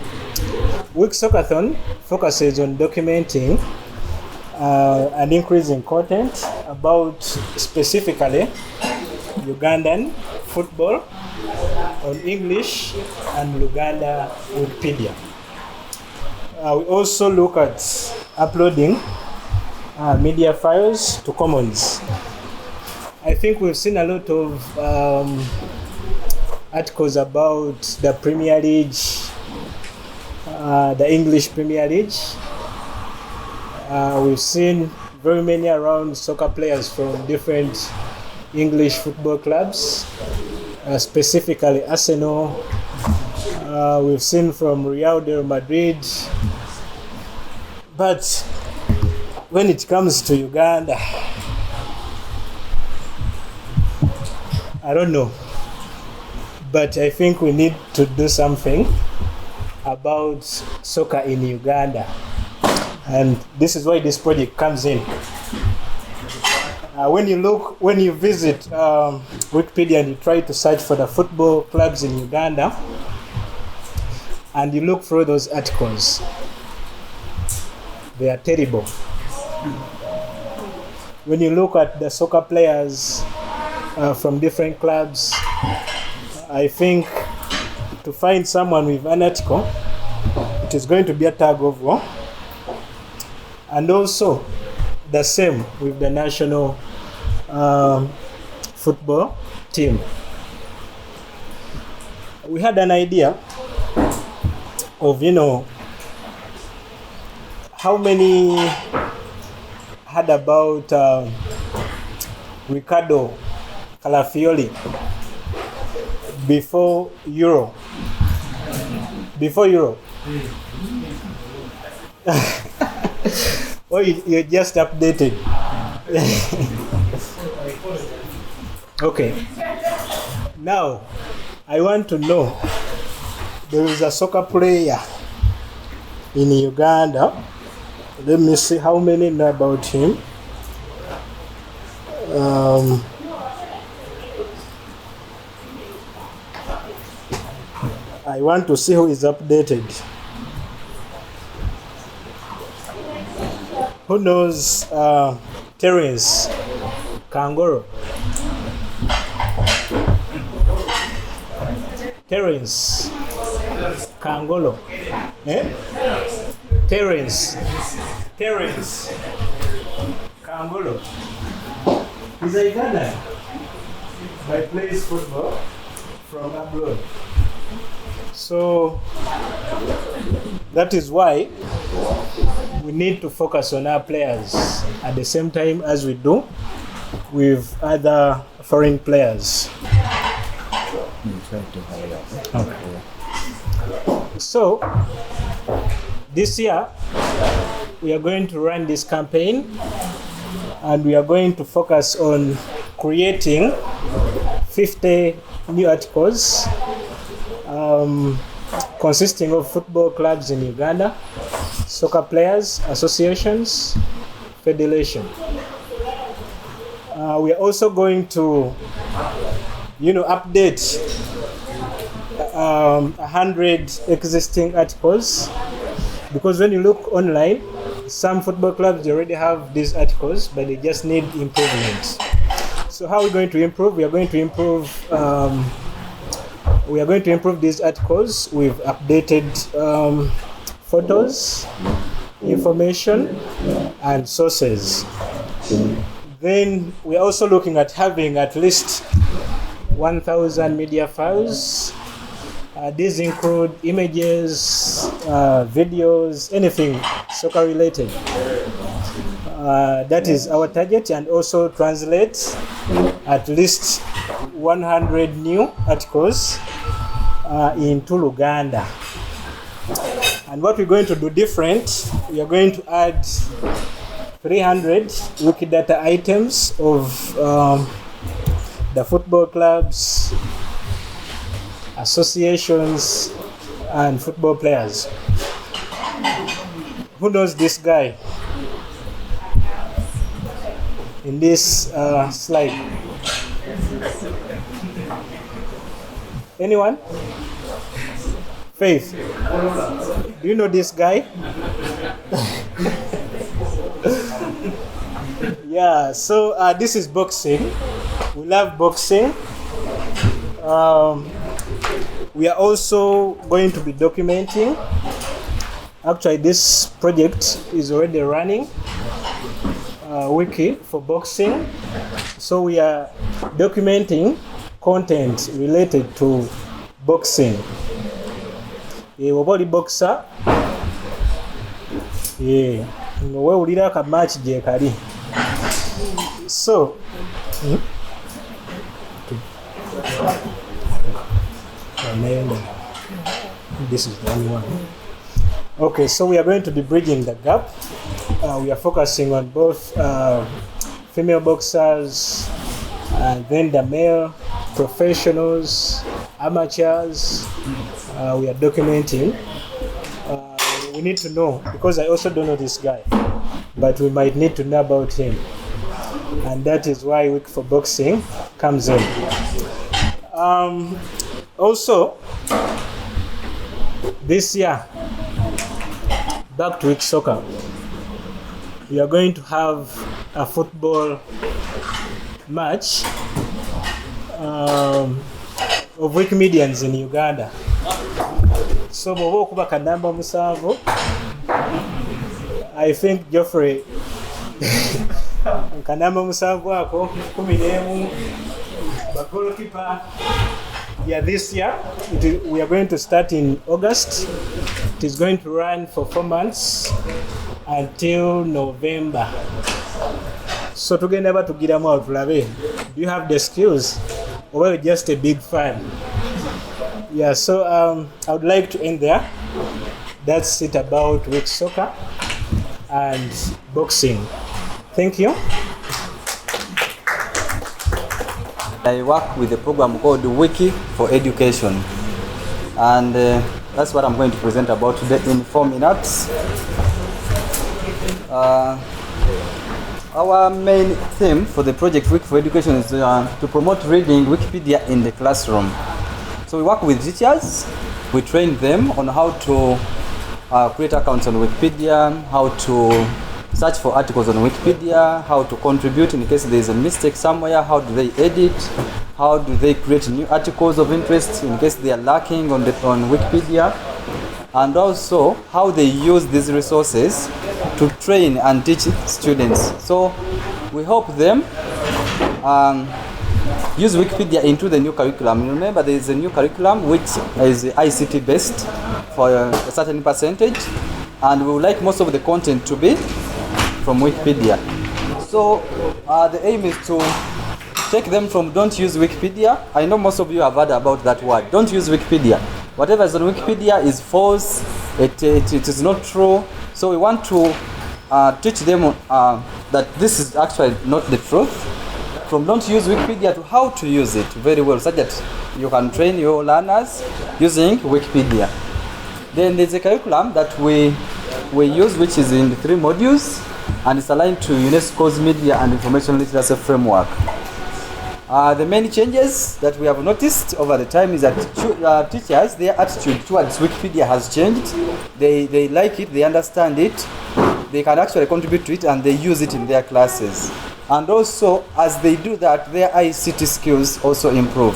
Week Soccerthon focuses on documenting and increasing content about specifically Ugandan football on English and Luganda Wikipedia. We also look at uploading media files to Commons. I think we've seen a lot of articles about the Premier League, the English Premier League. We've seen very many around soccer players from different English football clubs, specifically Arsenal. We've seen from Real de Madrid. But when it comes to Uganda, I don't know. But I think we need to do something about soccer in Uganda. And this is why this project comes in. When you visit Wikipedia and you try to search for the football clubs in Uganda, and you look through those articles, they are terrible. When you look at the soccer players from different clubs, I think to find someone with an article, it is going to be a tug of war. And also the same with the national football team. We had an idea of, how many had about Ricardo Calafiori before Euro. Oh, you just updated. Okay. Now, I want to know, there is a soccer player in Uganda. Let me see how many know about him. I want to see who is updated. Who knows Terence Kangoro? Terence Kangolo. Terence Kangolo. He's a Ugandan, but plays football from abroad. So that is why we need to focus on our players at the same time as we do with other foreign players. Okay. So this year we are going to run this campaign and we are going to focus on creating 50 new articles consisting of football clubs in Uganda, soccer players, associations, federation. We are also going to, update 100 existing articles, because when you look online, some football clubs they already have these articles, but they just need improvements. So how are we going to improve? We are going to improve. We are going to improve these articles with updated photos, information, and sources. Then we are also looking at having at least 1,000 media files. These include images, videos, anything soccer related. That is our target, and also translate at least 100 new articles into Luganda. And what we're going to do different, we are going to add 300 Wikidata items of the football clubs, associations, and football players. Who knows this guy? in this slide? Anyone? Faith, do you know this guy? Yeah, so this is boxing. We love boxing. We are also going to be documenting. Actually, this project is already running, wiki for boxing. So we are documenting content related to boxing. Wabali boxer. Yeah. Wewulira ka match je kali. So, this is the only one. Okay, so we are going to be bridging the gap. We are focusing on both female boxers and then the male professionals, amateurs. We are documenting. We need to know, because I also don't know this guy, but we might need to know about him. And that is why Week for Boxing comes in. Also, this year, back to Week Soccer, we are going to have a football match of Wikimedians in Uganda. So, I think Geoffrey kanamba musanvu ako 11 but goalkeeper. Yeah, this year we are going to start in August. It is going to run for 4 months until November. So tugenda batugiramu atulabe, do you have the skills or are you just a big fan? Yeah, so I would like to end there. That's it about Week Soccer and boxing. Thank you. I work with a program called Wiki for Education, and that's what I'm going to present about today in 4 minutes. Our main theme for the project Wiki for Education is to promote reading Wikipedia in the classroom. So we work with teachers, we train them on how to create accounts on Wikipedia, how to search for articles on Wikipedia, how to contribute in case there is a mistake somewhere, how do they edit, how do they create new articles of interest in case they are lacking on Wikipedia, and also how they use these resources to train and teach students. So we help them use Wikipedia into the new curriculum. Remember, there is a new curriculum which is ICT based for a certain percentage, and we would like most of the content to be from Wikipedia. So the aim is to take them from don't use Wikipedia. I know most of you have heard about that word, don't use Wikipedia. Whatever is on Wikipedia is false, it is not true. So we want to teach them that this is actually not the truth. From don't use Wikipedia to how to use it very well, so that you can train your learners using Wikipedia. Then there's a curriculum that we use, which is in 3 modules, and it's aligned to UNESCO's Media and Information Literacy Framework. The main changes that we have noticed over the time is that teachers, their attitude towards Wikipedia has changed. They like it, they understand it, they can actually contribute to it, and they use it in their classes. And also, as they do that, their ICT skills also improve.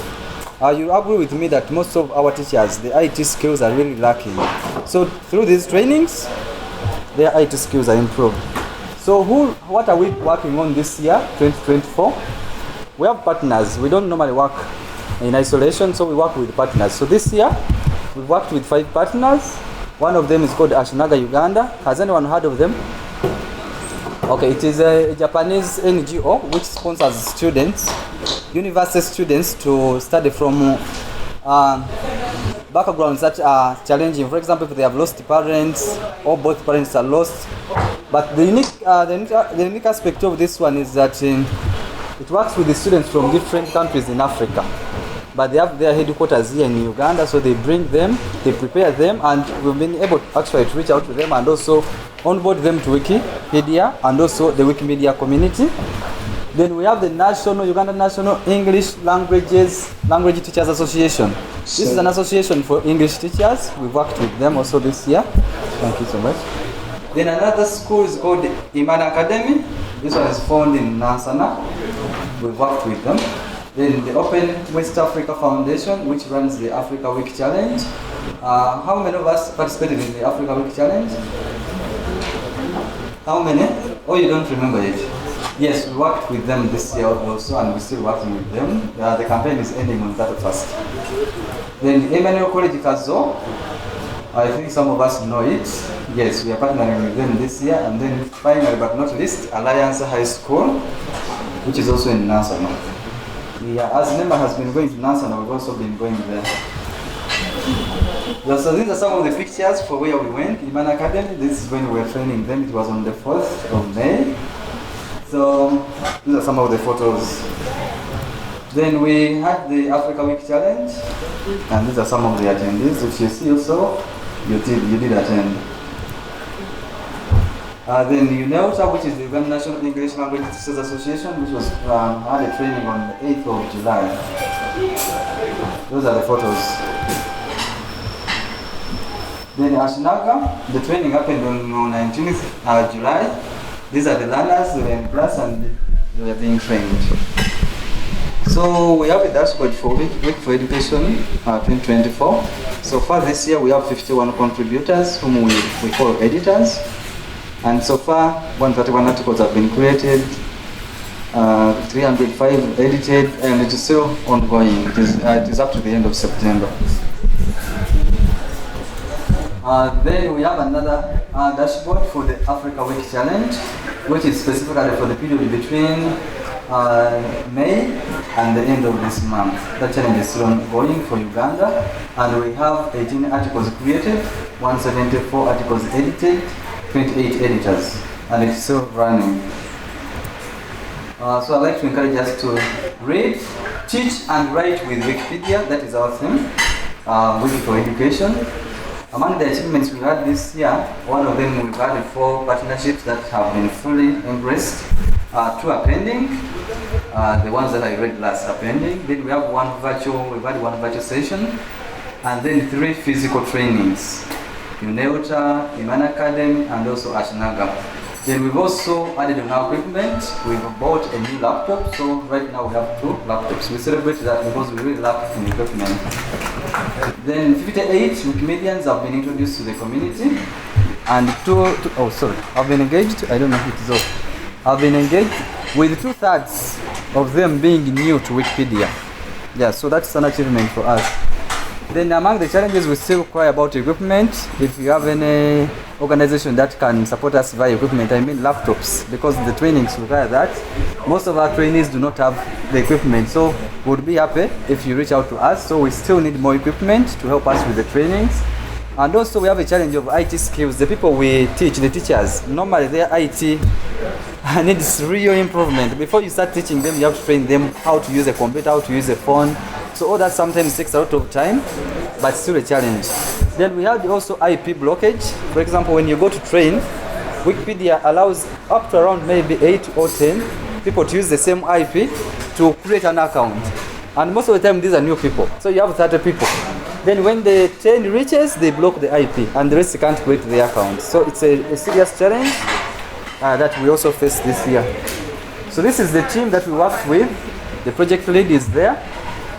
You agree with me that most of our teachers, the IT skills are really lacking. So through these trainings, their IT skills are improved. So what are we working on this year, 2024? We have partners. We don't normally work in isolation, so we work with partners. So this year, we've worked with 5 partners. One of them is called Ashinaga Uganda. Has anyone heard of them? Okay, it is a Japanese NGO which sponsors students, university students, to study from backgrounds that are challenging. For example, if they have lost parents or both parents are lost. But the unique aspect of this one is that it works with the students from different countries in Africa. But they have their headquarters here in Uganda, so they bring them, they prepare them, and we've been able actually to reach out to them and also onboard them to Wikipedia and also the Wikimedia community. Then we have the Ugandan National English Language Teachers Association. This is an association for English teachers. We've worked with them also this year. Thank you so much. Then another school is called Imana Academy. This one is found in Nansana. We've worked with them. Then the Open West Africa Foundation, which runs the Africa Week Challenge. How many of us participated in the Africa Week Challenge? How many? Oh, you don't remember it? Yes, we worked with them this year also, and we're still working with them. The campaign is ending on 31st. Then Emmanuel College Kazo, I think some of us know it. Yes, we are partnering with them this year. And then finally, but not least, Alliance High School, which is also in Nansana. Yeah, as Nema has been going to Nansana, we've also been going there. So these are some of the pictures for where we went. Iman Academy, this is when we were training them. It was on the 4th of May. So these are some of the photos. Then we had the Africa Week Challenge, and these are some of the attendees. If you see also, you did attend. Then UNEOTA, which is the Ugandan National English Language Teachers Association, which was had a training on the 8th of July. Those are the photos. Then Ashinaga, the training happened on 19th July. These are the learners, they were in class and they were being trained. So we have a dashboard for Week for Education 2024. So far this year we have 51 contributors whom we call editors. And so far 131 articles have been created, 305 edited, and it is still ongoing. It is up to the end of September. Then we have another dashboard for the Africa Week Challenge, which is specifically for the period between May and the end of this month. That challenge is still ongoing for Uganda, and we have 18 articles created, 174 articles edited, 28 editors, and it's still running. So I'd like to encourage us to read, teach, and write with Wikipedia. That is our theme, Wiki for Education. Among the achievements we had this year, one of them we've had 4 partnerships that have been fully embraced. 2 are pending. The ones that I read last are pending. Then we have we've had one virtual session, and then 3 physical trainings. UNEOTA, Iman Academy, and also Ashinaga. Then we've also added on our equipment. We've bought a new laptop, so right now we have 2 laptops. We celebrate that because we really lack in equipment. Then 58 Wikimedians have been introduced to the community, and I've been engaged. I don't know if it is off. I've been engaged with 2/3 of them being new to Wikipedia. Yeah, so that's an achievement for us. Then among the challenges we still require about equipment. If you have any organization that can support us via equipment, I mean laptops, because the trainings require that. Most of our trainees do not have the equipment, so we'd be happy if you reach out to us. So we still need more equipment to help us with the trainings. And also we have a challenge of IT skills. The people we teach, the teachers, normally their IT needs real improvement. Before you start teaching them, you have to train them how to use a computer, how to use a phone. So all that sometimes takes a lot of time, but still a challenge. Then we have also IP blockage. For example, when you go to train, Wikipedia allows up to around maybe 8 or 10 people to use the same IP to create an account. And most of the time these are new people. So you have 30 people. Then when the 10 reaches, they block the IP and the rest can't create the account. So it's a serious challenge that we also face this year. So this is the team that we worked with. The project lead is there.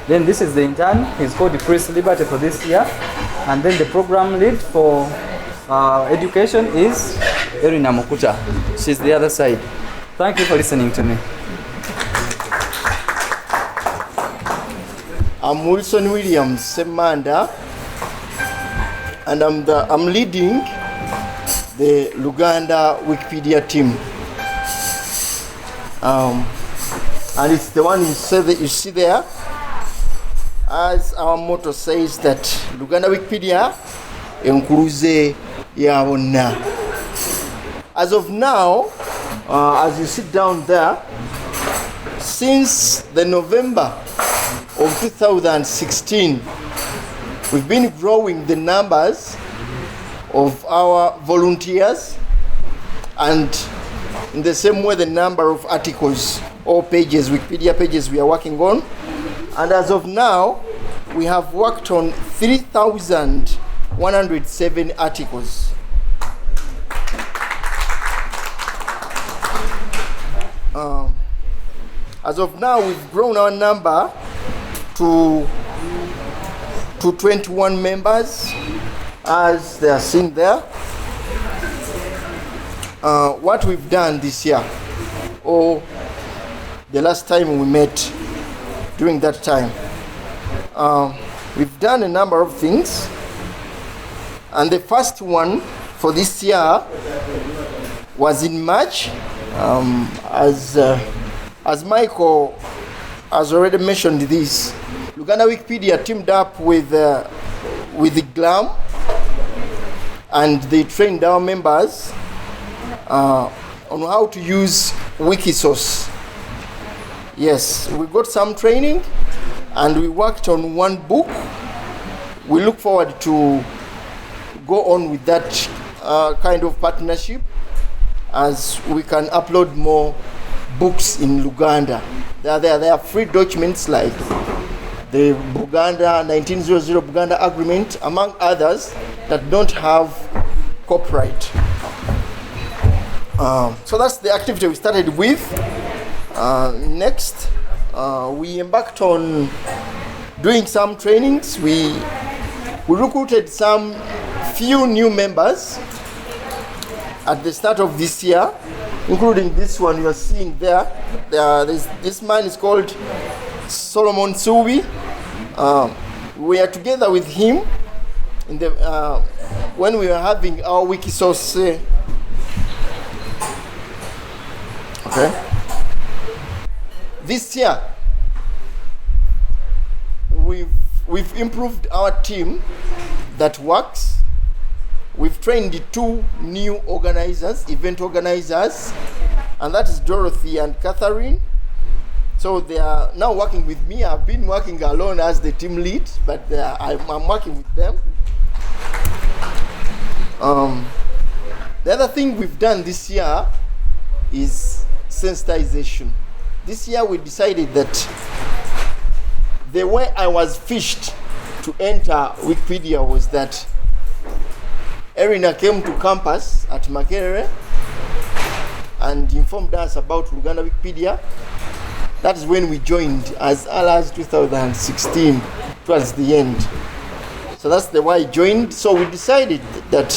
Then this is the intern. He's called Chris Liberty for this year. And then the program lead for education is Erina Mukuta. She's the other side. Thank you for listening to me. I'm Wilson Williams Semanda, and I'm leading the Uganda Wikipedia team. And it's the one you see there. As our motto says, that Uganda Wikipedia enkuluze yabonna. As of now, as you sit down there, since the November of 2016, we've been growing the numbers of our volunteers, and in the same way the number of articles all pages, Wikipedia pages we are working on. And as of now, we have worked on 3,107 articles. As of now, we've grown our number to 21 members, as they are seen there. What we've done this year, or the last time we met during that time, we've done a number of things. And the first one for this year was in March. As Michael has already mentioned this, Uganda Wikipedia teamed up with the GLAM, and they trained our members on how to use Wikisource. Yes, we got some training and we worked on one book. We look forward to go on with that kind of partnership, as we can upload more books in Uganda. There are free documents like the Buganda 1900 Buganda Agreement, among others, that don't have copyright. So that's the activity we started with. Next, we embarked on doing some trainings. We recruited some few new members at the start of this year, including this one you are seeing there. This man is called Solomon Subi. We are together with him in the when we were having our Wikisource. Okay. This year, we've improved our team that works. We've trained 2 new organizers, event organizers, and that is Dorothy and Catherine. So they are now working with me. I've been working alone as the team lead, but I'm working with them. The other thing we've done this year is sensitization. This year we decided that the way I was fished to enter Wikipedia was that Erina came to campus at Makerere and informed us about Uganda Wikipedia. That is when we joined, as early as 2016, towards the end. So that's the way I joined. So we decided that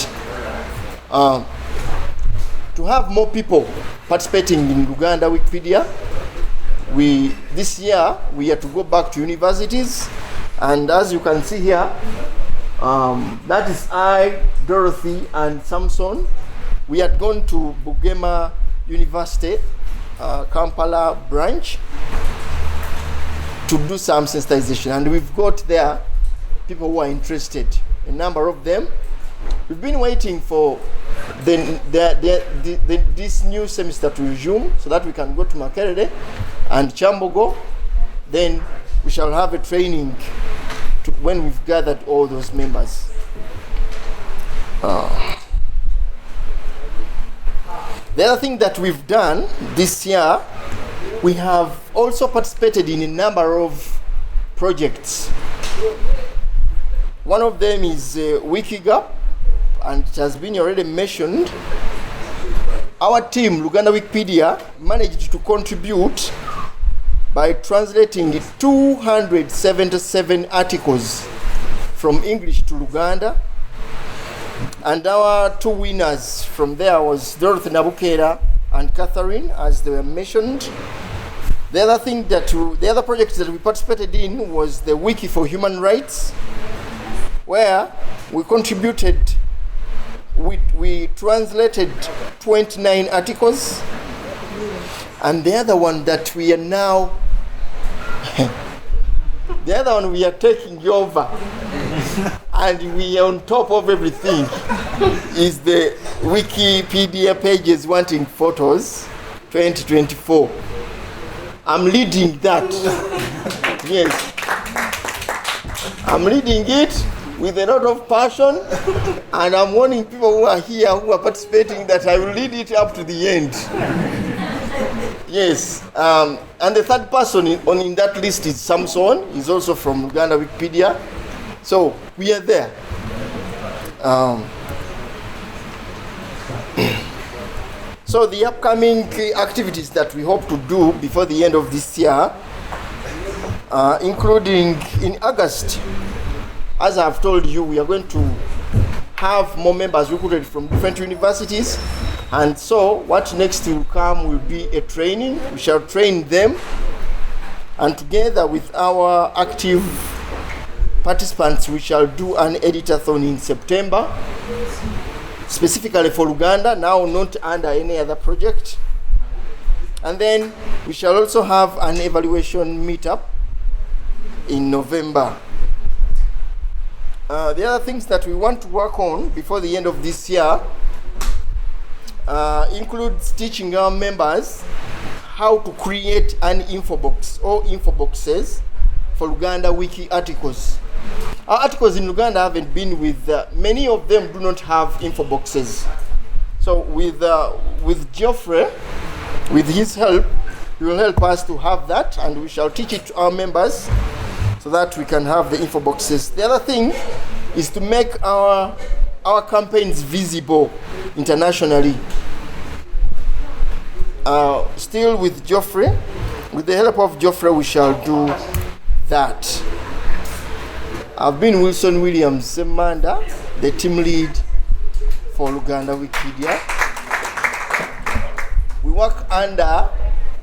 to have more people participating in Uganda Wikipedia, this year we had to go back to universities, and as you can see here, that is I, Dorothy, and Samson. We had gone to Bugema University, Kampala branch, to do some sensitization, and we've got there people who are interested, a number of them. We've been waiting for this new semester to resume so that we can go to Makerere and Chambogo. Then we shall have a training when we've gathered all those members. The other thing that we've done this year, we have also participated in a number of projects. One of them is Wikigap, and it has been already mentioned. Our team, Uganda Wikipedia, managed to contribute by translating 277 articles from English to Luganda. And our 2 winners from there was Dorothy Nabukera and Catherine, as they were mentioned. The other project that we participated in was the Wiki for Human Rights, where we contributed. We translated 29 articles, and the other one that we are now, the other one we are taking over, and we are on top of everything, is the Wikipedia pages wanting photos 2024. I'm leading that. Yes. I'm leading it with a lot of passion, and I'm warning people who are here, who are participating, that I will lead it up to the end. Yes, and the third person in that list is Samson. He's also from Uganda Wikipedia. So we are there. So the upcoming activities that we hope to do before the end of this year, including in August, as I've told you, we are going to have more members recruited from different universities. And so what next will come will be a training. We shall train them, and together with our active participants, we shall do an editathon in September, specifically for Uganda, now not under any other project. And then we shall also have an evaluation meetup in November. The other things that we want to work on before the end of this year includes teaching our members how to create an info box or info boxes for Uganda Wiki articles. Our articles in Uganda haven't been with, many of them do not have info boxes. So with Geoffrey, with his help, he will help us to have that, and we shall teach it to our members so that we can have the info boxes. The other thing is to make our campaigns visible internationally. Still with Geoffrey, with the help of Geoffrey, we shall do that. I've been Wilson Williams Semanda, the team lead for Uganda Wikipedia. We work under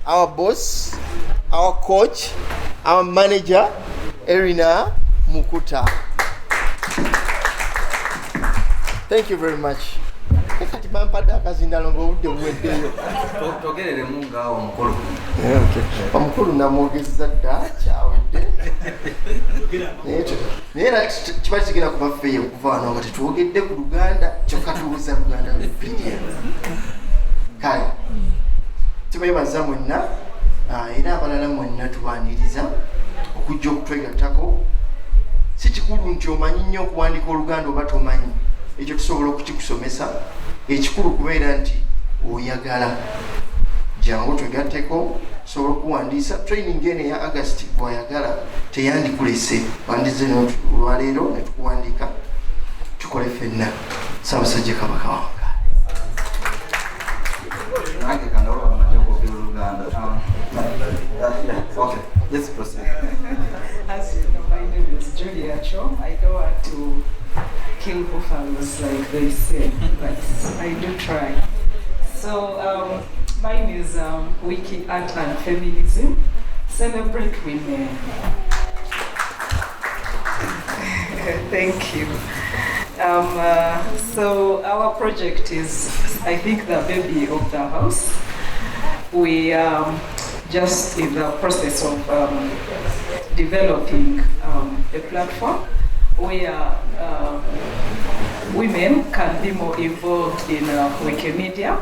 our boss, our coach, our manager, Erina Mukuta. Thank you very much. Omukulu namwogeza dda kyawedde naye era kiba kigenda kubafeeyo okuva wano nga tetwogedde ku Luganda kyokka tubuuza Luganda Wikipedia. Kale tubeebaza mwenna era abalala mwenna tubaniriza okujja okutwegattako. Si kikulu nti omanyi nnyo okuwandiika Oluganda oba tomanyi, ekyo tusobola okukikusomesa. Ekikulu kubeera nti oyagala. Jangu twegatteko, tusobola okuwandiisa. Training eno eya August bw'oyagala teyandikulese, wandize olwaleero ne tukuwandiika tukole ffenna. Ssaabasajja Kabaka wange. Nange kandawula bamaze okwogera Oluganda. Okay, let's proceed. As you know, my name is Julia Cho. I don't want to kill buffaloes like they say, but I do try. So mine is Wiki Art and Feminism. Celebrate women. Thank you. So our project is, I think, the baby of the house. We just in the process of developing a platform where women can be more involved in Wikimedia.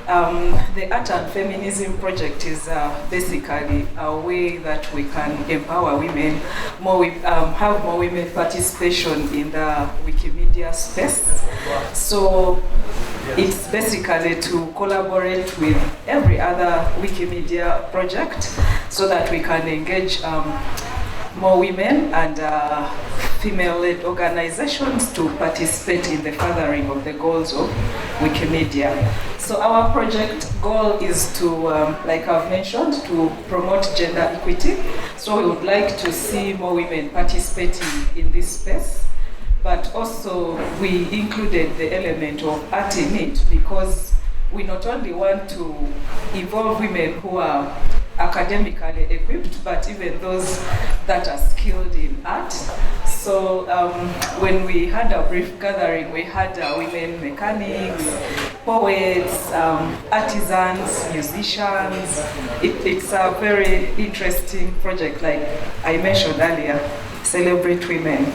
The Art and Feminism project is basically a way that we can empower women, have more women participation in the Wikimedia space. So it's basically to collaborate with every other Wikimedia project so that we can engage more women and female-led organizations to participate in the furthering of the goals of Wikimedia. So our project goal is to, like I've mentioned, to promote gender equity. So we would like to see more women participating in this space, but also we included the element of art in it because we not only want to involve women who are academically equipped, but even those that are skilled in art. So when we had a brief gathering, we had women mechanics, poets, artisans, musicians. It's a very interesting project, like I mentioned earlier, Celebrate Women.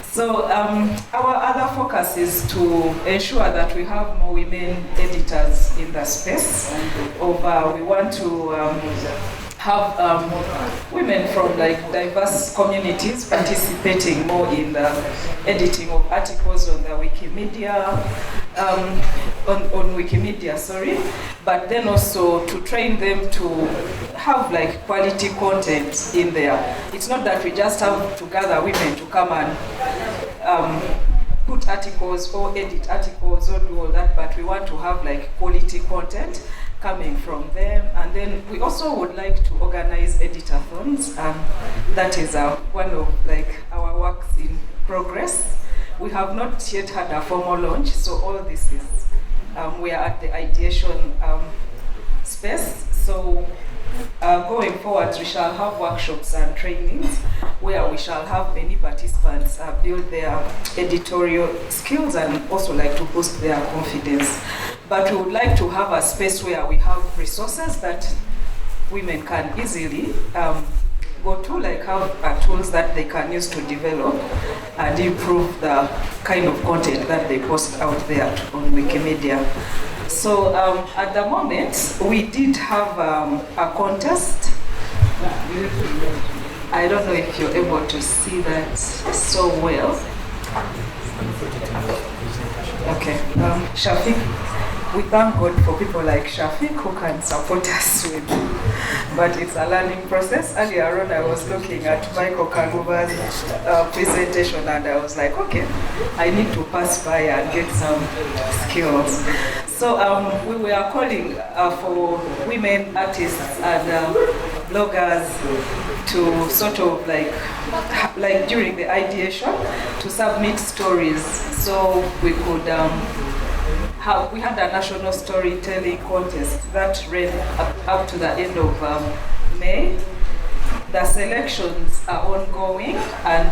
So our other focus is to ensure that we have more women editors in the space. We want to have women from like diverse communities participating more in the editing of articles on the Wikimedia, on Wikimedia, sorry, but then also to train them to have like quality content in there. It's not that we just have to gather women to come and put articles or edit articles or do all that, but we want to have like quality content coming from them. And then we also would like to organize editathons. That is one of like our works in progress. We have not yet had a formal launch, so all this is, we are at the ideation space. So going forward, we shall have workshops and trainings where we shall have many participants build their editorial skills and also like to boost their confidence. But we would like to have a space where we have resources that women can easily go to, like have tools that they can use to develop and improve the kind of content that they post out there on Wikimedia. So at the moment, we did have a contest. I don't know if you're able to see that so well. Okay, Shafiq. We thank God for people like Shafiq who can support us with, but it's a learning process. Earlier on, I was looking at Michael Kaluba's presentation and I was like, okay, I need to pass by and get some skills. So we were calling for women artists and bloggers to sort of like during the ideation to submit stories, so we could we had a national storytelling contest that ran up to the end of May. The selections are ongoing, and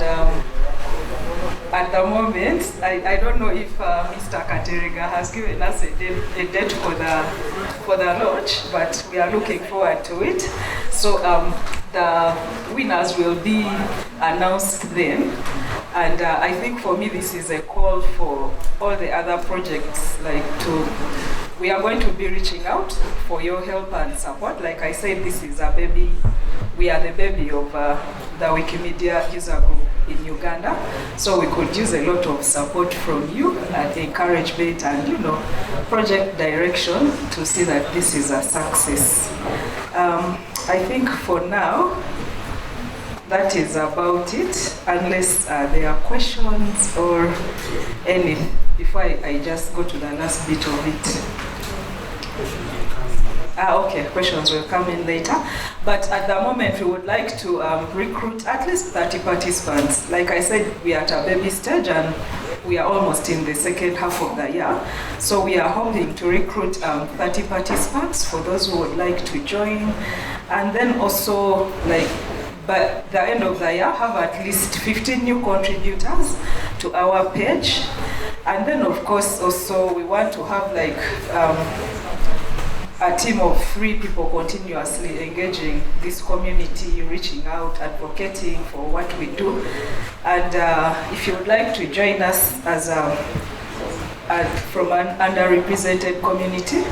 at the moment, I don't know if Mr. Kateriga has given us a date for the launch, but we are looking forward to it. So the winners will be announced then. And I think for me, this is a call for all the other projects, we are going to be reaching out for your help and support. Like I said, this is a baby, we are the baby of the Wikimedia user group in Uganda. So we could use a lot of support from you and encouragement and, project direction to see that this is a success. I think for now, that is about it, unless there are questions or any, before I just go to the last bit of it. Okay, questions will come in later. But at the moment, we would like to recruit at least 30 participants. Like I said, we are at a baby stage and we are almost in the second half of the year. So we are hoping to recruit 30 participants for those who would like to join. And then also, by the end of the year, have at least 15 new contributors to our page. And then, of course, also we want to have a team of 3 people continuously engaging this community, reaching out, advocating for what we do. And if you would like to join us as from an underrepresented community,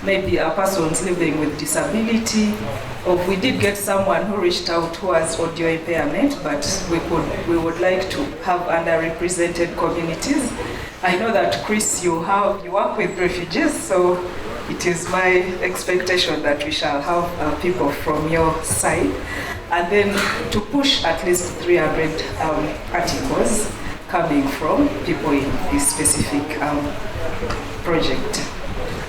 maybe a persons living with disability, or we did get someone who reached out who has audio impairment, but we would like to have underrepresented communities. I know that Chris, you work with refugees, so it is my expectation that we shall have people from your side, and then to push at least 300 articles coming from people in this specific project.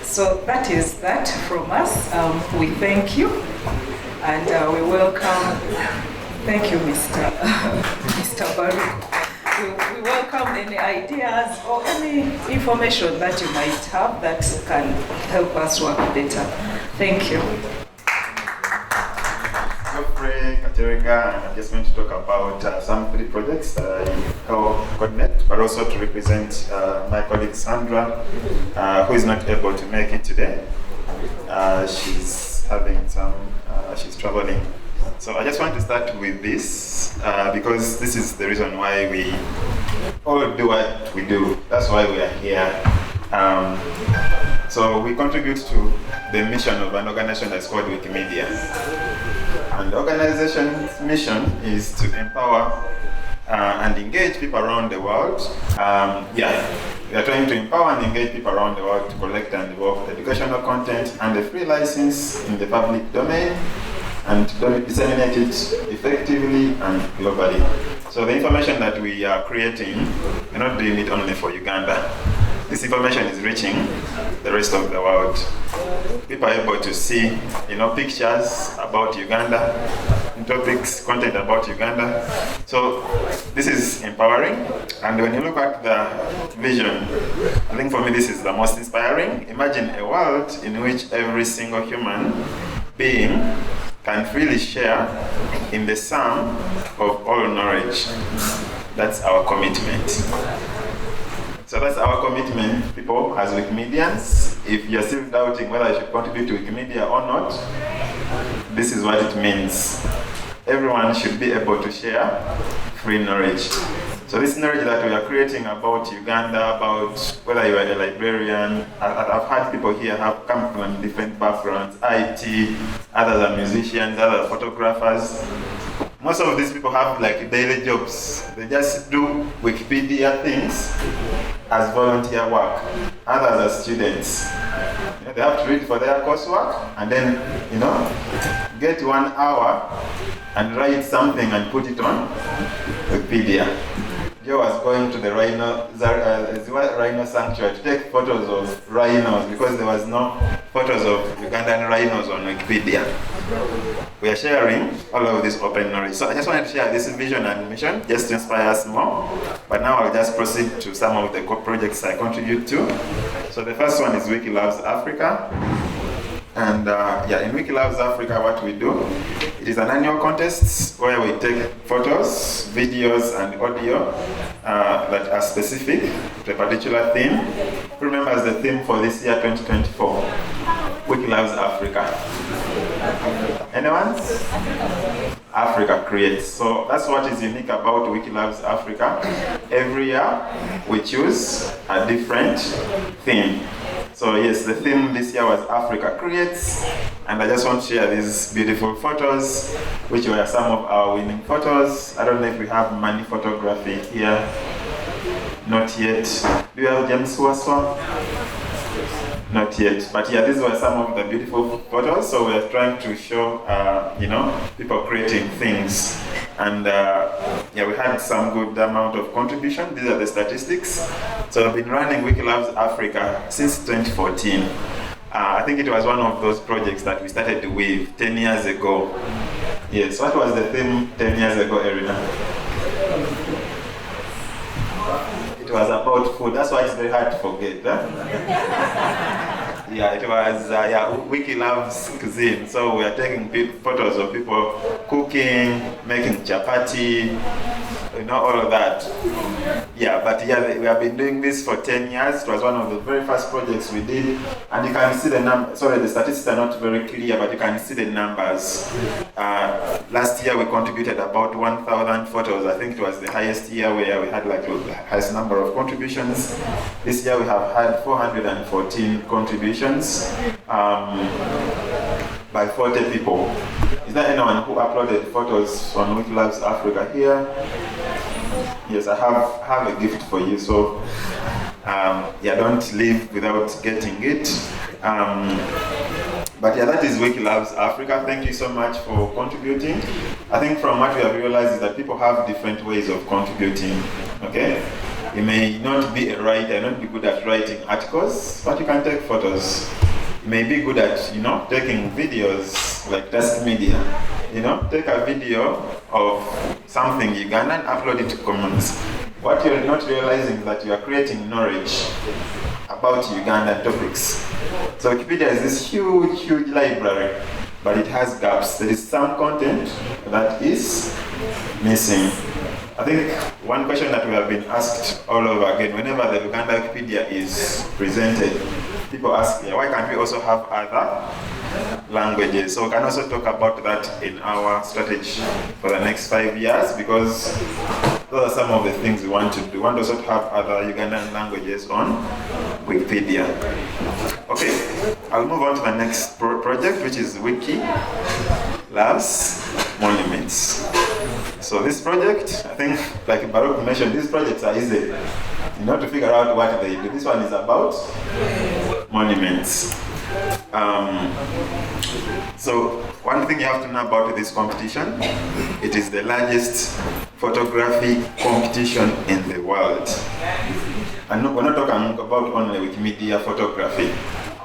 So that is that from us. We thank you, and we welcome. Thank you, Mr. Baruch. We welcome any ideas or any information that you might have that can help us work better. Thank you. Geoffrey Kateriga, and I'm just going to talk about some 3 projects that I help coordinate, but also to represent my colleague Sandra, who is not able to make it today. She's having she's traveling. So I just want to start with this because this is the reason why we all do what we do. That's why we are here. So we contribute to the mission of an organization that's called Wikimedia. And the organization's mission is to empower and engage people around the world. We are trying to empower and engage people around the world to collect and develop educational content and the free license in the public domain and to disseminate it effectively and globally. So the information that we are creating, we're not doing it only for Uganda. This information is reaching the rest of the world. People are able to see, pictures about Uganda, topics, content about Uganda. So this is empowering. And when you look at the vision, I think for me this is the most inspiring. Imagine a world in which every single human being can freely share in the sum of all knowledge. That's our commitment. So that's our commitment, people, as Wikimedians. If you're still doubting whether you should contribute to Wikimedia or not, this is what it means. Everyone should be able to share free knowledge. So this knowledge that we are creating about Uganda, about whether you are a librarian, I've had people here have come from different backgrounds, IT, others are musicians, others are photographers. Most of these people have like daily jobs. They just do Wikipedia things as volunteer work. Others are students. They have to read for their coursework and then, get 1 hour and write something and put it on Wikipedia. Joe was going to the rhino sanctuary to take photos of rhinos because there was no photos of Ugandan rhinos on Wikipedia. We are sharing all of this open knowledge. So I just wanted to share this vision and mission just to inspire us more. But now I'll just proceed to some of the projects I contribute to. So the first one is Wiki Loves Africa. And in Wiki Loves Africa, what we do, it is an annual contest where we take photos, videos, and audio that are specific to a particular theme. Who remembers the theme for this year, 2024? Wiki Loves Africa. Anyone? Africa creates. So that's what is unique about Wiki Loves Africa. Every year, we choose a different theme. So yes, the theme this year was Africa Creates, and I just want to share these beautiful photos, which were some of our winning photos. I don't know if we have money photography here. Not yet. Do you have James Waswa? Not yet. But yeah, these were some of the beautiful photos. So we're trying to show, people creating things. And we had some good amount of contribution. These are the statistics. So I've been running Wiki Loves Africa since 2014. I think it was one of those projects that we started with 10 years ago. Yes, what was the theme 10 years ago, Erina? It was about food. That's why it's very hard to forget. Huh? It was Wiki Loves Cuisine. So we are taking photos of people cooking, making chapati, all of that. We have been doing this for 10 years. It was one of the very first projects we did. And you can see the numbers. Sorry, the statistics are not very clear, but you can see the numbers. Last year we contributed about 1,000 photos. I think it was the highest year where we had the highest number of contributions. This year we have had 414 contributions by 40 people. Is there anyone who uploaded photos on Wiki Loves Africa here? Yes, I have a gift for you. So don't leave without getting it. That is Wiki Loves Africa. Thank you so much for contributing. I think from what we have realized is that people have different ways of contributing. Okay? You may not be a writer, not be good at writing articles, but you can take photos. You may be good at, taking videos like Task Media. Take a video of something Ugandan and upload it to Commons. What you're not realizing is that you are creating knowledge about Ugandan topics. So Wikipedia is this huge, huge library, but it has gaps. There is some content that is missing. I think one question that we have been asked all over again, whenever the Uganda Wikipedia is presented, people ask, why can't we also have other languages? So we can also talk about that in our strategy for the next 5 years, because those are some of the things we want to do. We want also to have other Ugandan languages on Wikipedia. Okay, I'll move on to the next project, which is Wiki loves monuments. So this project, I think, like Baruch mentioned, these projects are easy, to figure out what they do. This one is about monuments. So one thing you have to know about this competition, it is the largest photography competition in the world. And we're not talking about only Wikimedia photography,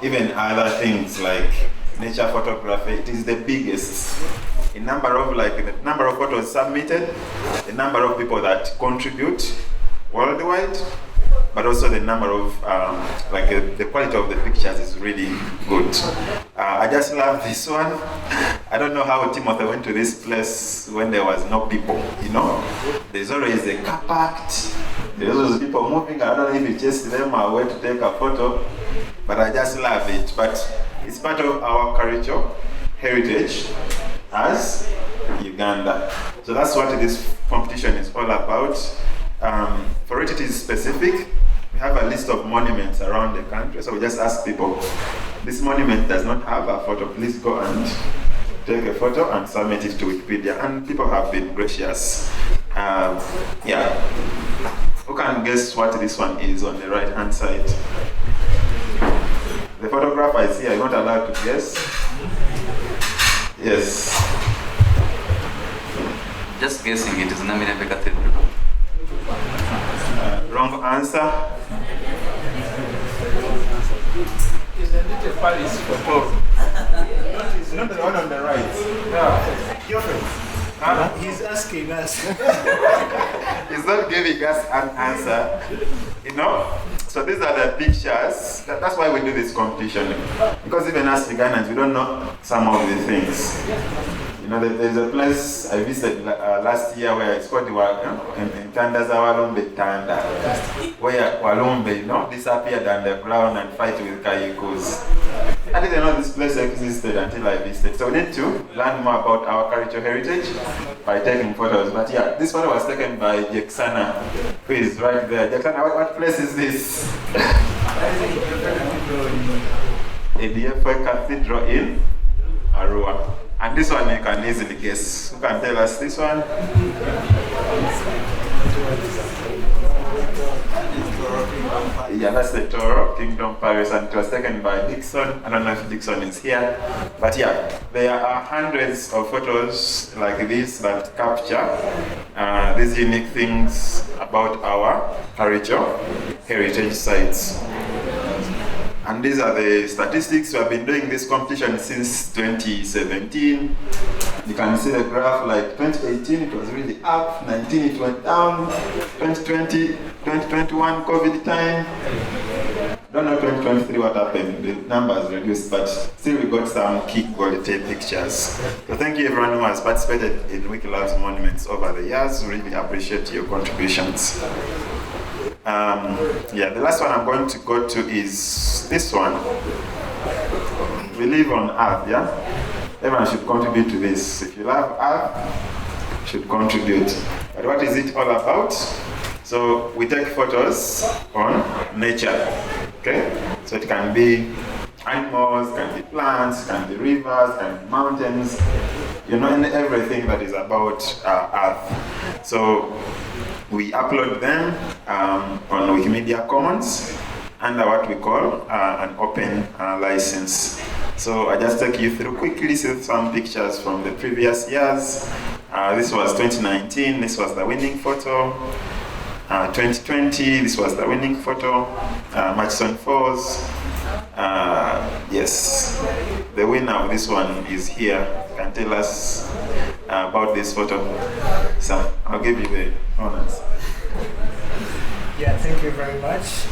even other things like nature photography. It is the biggest. In number of the number of photos submitted, the number of people that contribute worldwide, but also the number of the quality of the pictures is really good. I just love this one. I don't know how Timothy went to this place when there was no people. There's always a car parked. There's always people moving. I don't know if you chase them or where to take a photo, but I just love it. But it's part of our culture, heritage as Uganda. So that's what this competition is all about. For it is specific. We have a list of monuments around the country, so we just ask people, this monument does not have a photo, please go and take a photo and submit it to Wikipedia. And people have been gracious. Who can guess what this one is on the right hand side? The photographer is here, you're not allowed to guess. Yes. Just guessing, it is Namirembe Cathedral. Wrong answer. Isn't it a Paris photo? It's not the one on the right. Yeah. Your friend. He's asking us. He's not giving us an answer. So these are the pictures. That's why we do this competition. Because even as Ugandans, we don't know some of the things. There's a place I visited last year where it's called in Tandaza Walumbe Tanda, where Walumbe, disappeared underground and fight with Kayikos. I didn't know this place existed until I visited. So we need to learn more about our cultural heritage by taking photos. But yeah, this photo was taken by Jeksana, who is right there. Jeksana, what place is this? ADF Cathedral in Arua. And this one you can easily guess. Who can tell us this one? Yeah, that's the Toro Kingdom Paris, and it was taken by Dixon. I don't know if Dixon is here, but yeah, there are hundreds of photos like this that capture these unique things about our heritage sites. And these are the statistics. We have been doing this competition since 2017. You can see the graph, like 2018 it was really up, 19 it went down, 2020, 2021 COVID time. Don't know 2023 what happened, the numbers reduced, but still we got some key quality pictures. So thank you everyone who has participated in Wikilove's monuments over the years. Really appreciate your contributions. The last one I'm going to go to is this one. We live on Earth, yeah? Everyone should contribute to this. If you love Earth, you should contribute. But what is it all about? So we take photos on nature, okay? So it can be animals, can be plants, can be rivers, can be mountains, and everything that is about Earth. So we upload them on Wikimedia Commons under what we call an open license. So I just take you through quickly some pictures from the previous years. This was 2019, this was the winning photo. 2020, this was the winning photo. Murchison Falls. Yes, the winner of this one is here. Can tell us about this photo. So I'll give you the honors. Yeah, thank you very much.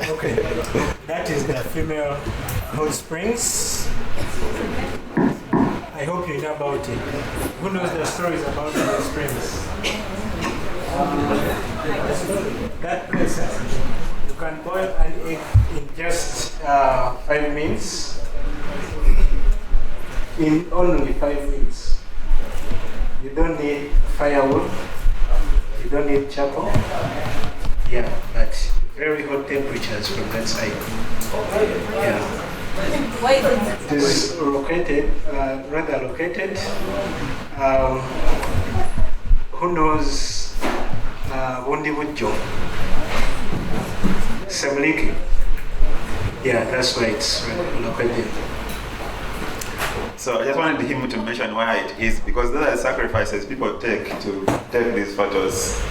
Okay, that is the female hot springs. I hope you know about it. Who knows the stories about the hot springs? That place, you can boil an egg in just 5 minutes. In only 5 minutes. You don't need firewood. You don't need charcoal. Yeah, but very hot temperatures from that side. Yeah. Why is it? It is located, rather located. Who knows Bundi Bujo? Semliki. Yeah, that's why it's located. So I just wanted him to mention why it is, because those are the sacrifices people take to take these photos.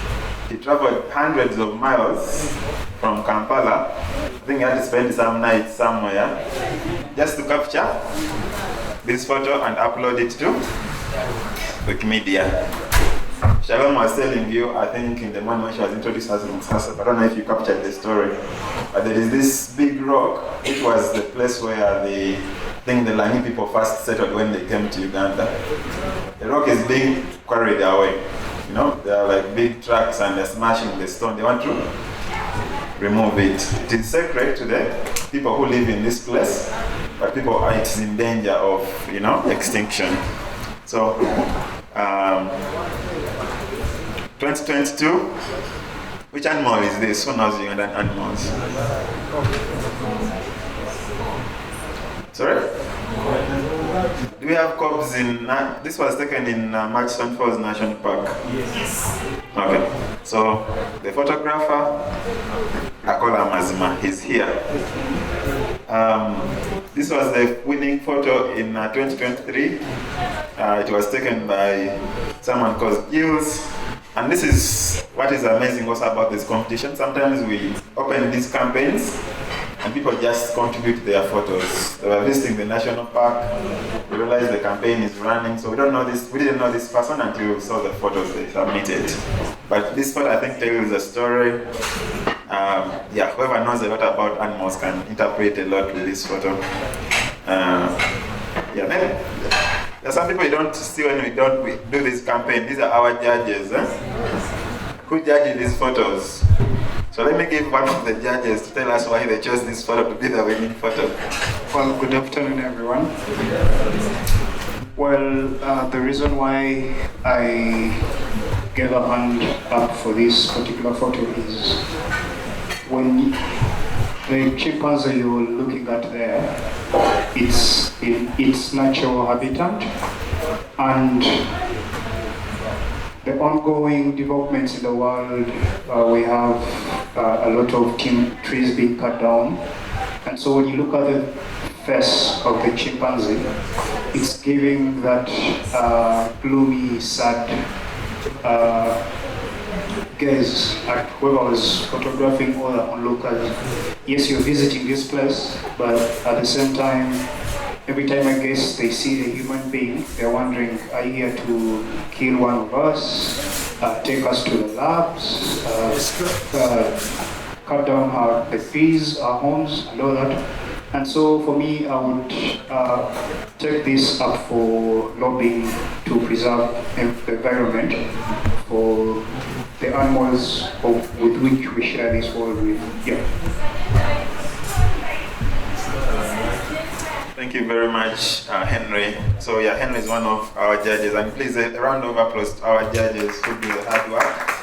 He traveled hundreds of miles from Kampala. I think he had to spend some nights somewhere just to capture this photo and upload it to Wikimedia. Shalom was telling you, I think in the morning when she was introduced as Musasa, I don't know if you captured the story, but there is this big rock, which was the place where the Langi people first settled when they came to Uganda. The rock is being quarried away. You know, there are like big trucks and they're smashing the stone. They want to remove it. It is sacred to the people who live in this place, but it's in danger of, extinction. So, 2022, which animal is this? Who knows Ugandan animals? Sorry? Do we have corpses in... this was taken in Murchison Falls National Park? Yes. Okay. So, the photographer, Akola Mazima, he's here. This was the winning photo in 2023. It was taken by someone called Gilles. And this is what is amazing also about this competition. Sometimes we open these campaigns and people just contribute their photos. They were visiting the national park, we realized the campaign is running, so we didn't know this person until we saw the photos they submitted. But this photo I think tells a story. Whoever knows a lot about animals can interpret a lot with this photo. Maybe. There are some people you don't see when we do this campaign. These are our judges. Who judges these photos? So let me give one of the judges to tell us why they chose this photo to be the winning photo. Well, good afternoon, everyone. Well, the reason why I gave a hand up for this particular photo is when the chimpanzee you're looking at there, it's in its natural habitat, and the ongoing developments in the world, we have a lot of trees being cut down, and so when you look at the face of the chimpanzee, it's giving that gloomy, sad gaze at whoever was photographing or the onlookers. Yes, you're visiting this place, but at the same time, every time I guess they see a human being, they're wondering, are you here to kill one of us, take us to the labs, cut down the trees, our homes, and all that. And so for me, I would take this up for lobbying to preserve the environment for the animals with which we share this world with. Yeah. Thank you very much, Henry. So Henry is one of our judges, and please a round of applause to our judges who do the hard work.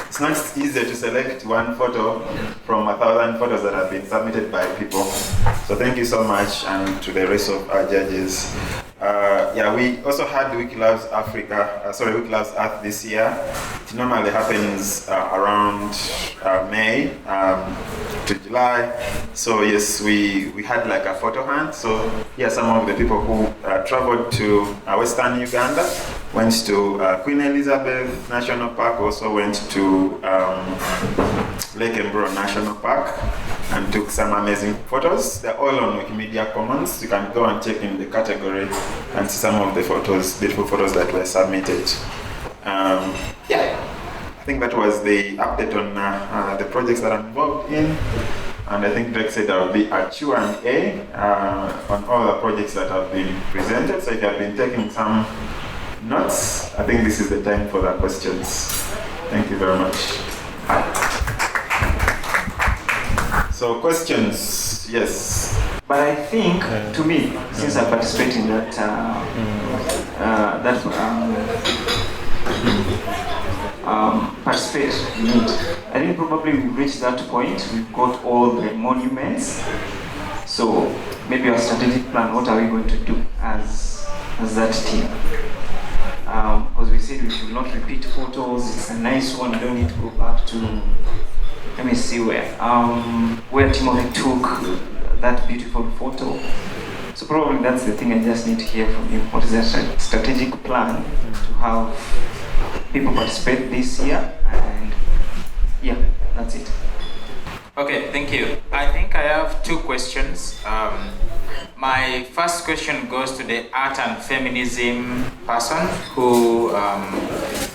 It's not easy to select one photo from 1,000 photos that have been submitted by people. So thank you so much, and to the rest of our judges. We also had Wikiloves Wikiloves Earth this year. It normally happens around May to July. So yes, we had like a photo hunt. So here some of the people who traveled to Western Uganda, went to Queen Elizabeth National Park, also went to Lake Mburo National Park, and took some amazing photos. They're all on Wikimedia Commons. You can go and check in the category and see some of the photos, beautiful photos that were submitted. I think that was the update on the projects that I'm involved in. And I think Drake said there will be a Q&A on all the projects that have been presented. So if you have been taking some notes, I think this is the time for the questions. Thank you very much. So questions, yes. But I think, to me, since I participate in that, participate in it, I think probably we've reached that point. We've got all the monuments. So maybe our strategic plan, what are we going to do as that team? Because we said we should not repeat photos. It's a nice one. We don't need to go back to, let me see where Timothy took that beautiful photo. So probably that's the thing I just need to hear from you. What is the strategic plan to have people participate this year? And yeah, that's it. Okay, thank you. I think I have two questions. My first question goes to the art and feminism person who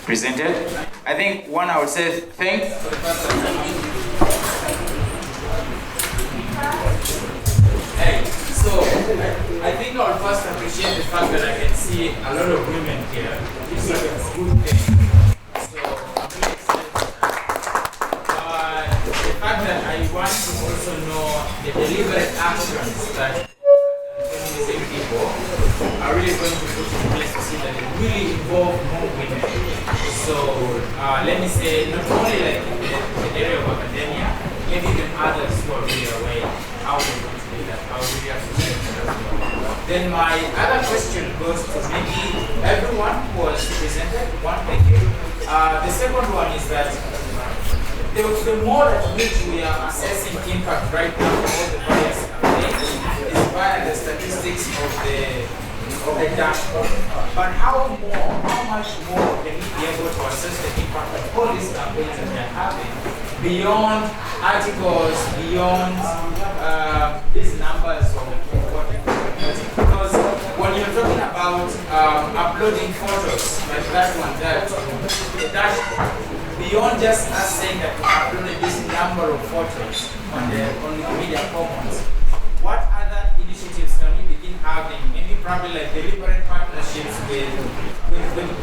presented. I think one, I would say thanks. Hey, so I think I would first appreciate the fact that I can see a lot of women here. It's like a good thing. So I'm really excited. The fact that I want to also know the deliberate actions that feminism people are really going to put in place to see that it really involve more women. So let me say, not only like in the area of academia, maybe even others who are really aware how we're going to do that, how we really have to do that as well. Then my other question goes to maybe everyone who was presented. One, thank you. The second one is that the more that which we are assessing impact right now of all the various campaigns is via the statistics of the dashboard. But how much more can we be able to assess the impact of all these campaigns that we are having beyond articles, beyond these numbers of what? Because when you're talking about uploading photos like that one there to the dashboard, beyond just us saying that we uploaded this number of photos on the Wikimedia Commons, what other initiatives can we begin having? Maybe probably like deliberate partnerships with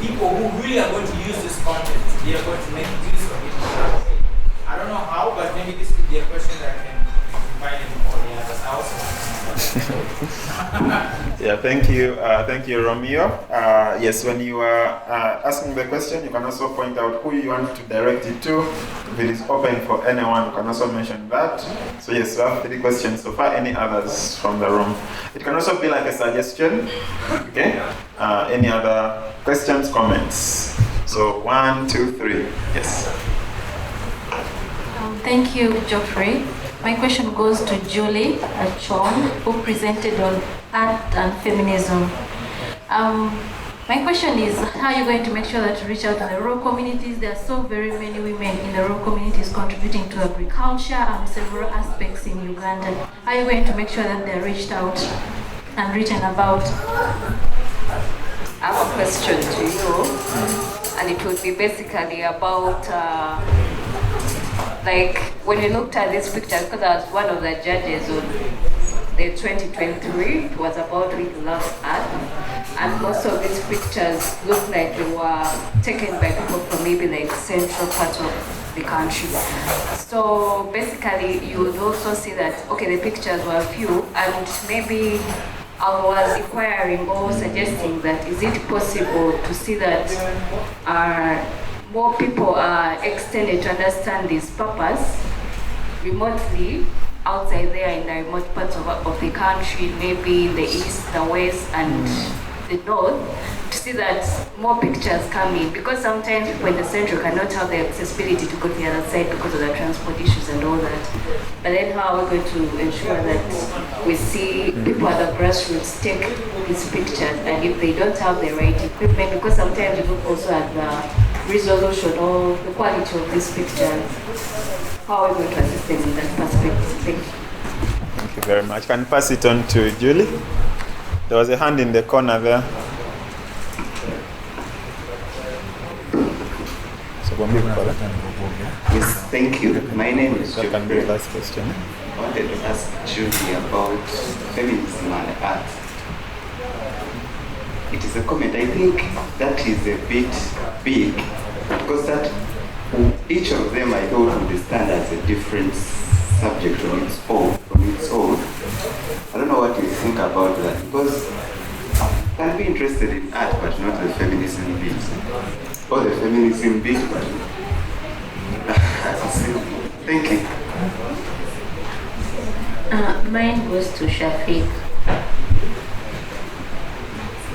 people who really are going to use this content. They are going to make use of it. I don't know how, but maybe this could be a question that I can invite in all the others. I also want to Yeah, thank you, Romeo. Yes, when you are asking the question, you can also point out who you want to direct it to. If it is open for anyone, you can also mention that. So yes, we have 3 questions so far. Any others from the room? It can also be like a suggestion. Okay. Any other questions, comments? So 1, 2, 3. Yes. Thank you, Geoffrey. My question goes to Julie Achon, who presented on art and feminism. My question is, how are you going to make sure that you reach out to the rural communities? There are so very many women in the rural communities contributing to agriculture and several aspects in Uganda. How are you going to make sure that they're reached out and written about? I have a question to you, and it would be basically about like when you looked at this picture, because I was one of the judges on the 2023, it was about Rick Love's art, and most of these pictures look like they were taken by people from maybe like central part of the country. So basically you would also see that, okay, the pictures were few, and maybe I was inquiring or suggesting that is it possible to see that more people are extended to understand this purpose remotely outside there in the remote parts of the country, maybe in the east, the west, and the north, to see that more pictures come in. Because sometimes people in the central cannot have the accessibility to go to the other side because of the transport issues and all that. But then how are we going to ensure that we see people at the grassroots take these pictures, and if they don't have the right equipment, because sometimes we look also at the resolution or the quality of these pictures, how are we going to assist them in that perspective? Thank you. Thank you very much. Can you pass it on to Julie? There was a hand in the corner there. Yes, thank you. My name is Geoffrey. Last question. I wanted to ask Julie about feminism and art. It is a comment. I think that is a bit big, because that each of them I thought would stand as a different subject on its own. I don't know what you think about that, because I can be interested in art but not the feminism bit. Or the feminism bit, but thank you. Mine goes to Shafiq.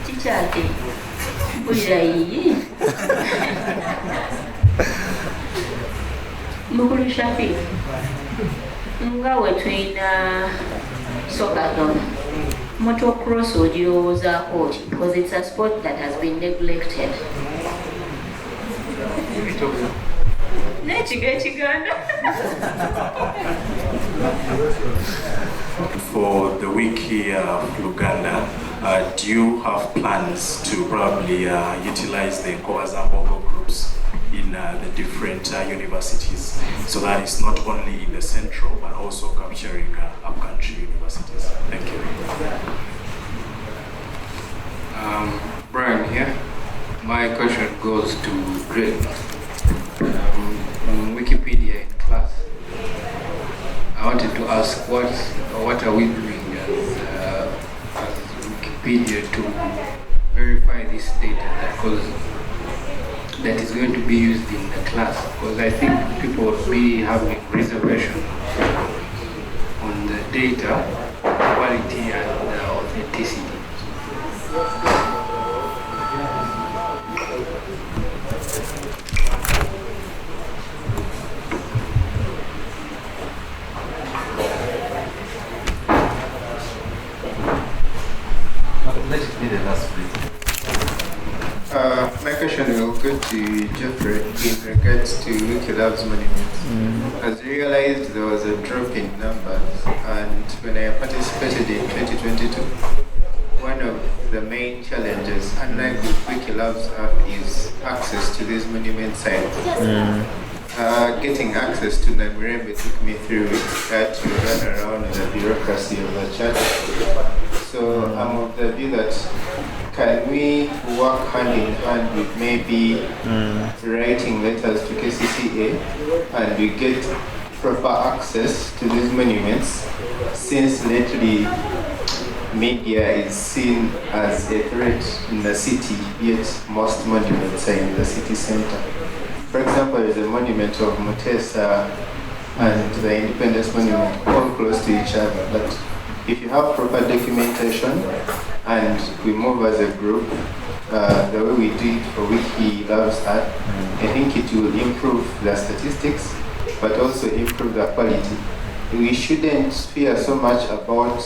Teacher, Mukulu Shafiq. Nga wetwina soccer motocross ogirowoozaako ki because it's a sport that has been neglected. For the Wiki Uganda, do you have plans to probably utilize the Kozambogo groups in the different universities, so that it's not only in the central but also capturing upcountry universities? Thank you. Brian here. My question goes to Greg. On Wikipedia in class, I wanted to ask what are we doing as Wikipedia to verify this data that is going to be used in the class? Because I think people will be having reservation on the data quality and the authenticity. Let it be the last, please. My question will go to Jeffrey in regards to Wikilab's monuments. As you realized, there was a drop in numbers, and when I participated in 2022, one of the main challenges, unlike with Wikilab's app, is access to these monument sites. Getting access to Namirembe took me 3 weeks to run around the bureaucracy of the church. So I'm of the view that can we work hand in hand with maybe writing letters to KCCA and we get proper access to these monuments, since lately media is seen as a threat in the city, yet most monuments are in the city center. For example, there is a monument of Mutesa and the Independence Monument, all close to each other. But if you have proper documentation and we move as a group, the way we do it for Wikilab's art, I think it will improve the statistics, but also improve the quality. We shouldn't fear so much about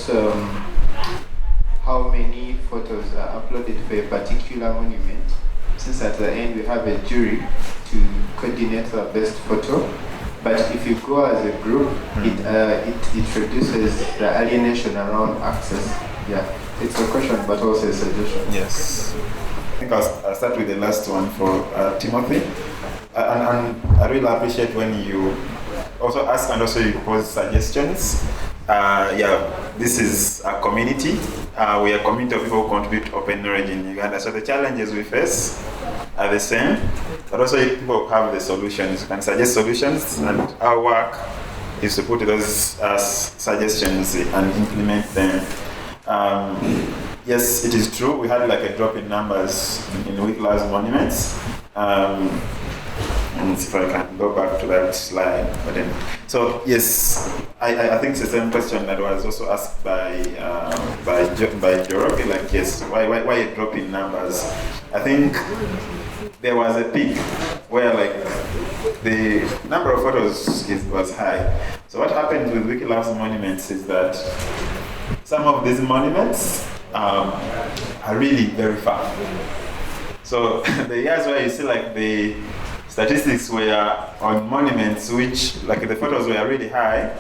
how many photos are uploaded for a particular monument, since at the end we have a jury to coordinate the best photo. But if you go as a group, it reduces the alienation around access. Yeah, it's a question, but also a suggestion. Yes. I think I'll start with the last one for Timothy. And I really appreciate when you also ask and also you pose suggestions. This is a community. We are a community of people who contribute to open knowledge in Uganda. So the challenges we face are the same, but also people have the solutions. You can suggest solutions, and our work is to put those suggestions and implement them. Yes, it is true. We had like a drop in numbers in Wikilab's monuments. And if I can go back to that slide, but then, so yes, I think it's the same question that was also asked by Joroke, like yes, why a drop in numbers? I think there was a peak where like the number of photos was high. So what happens with Wikilab's monuments is that some of these monuments are really very far. So the years where you see like the statistics were on monuments which, like the photos were really high,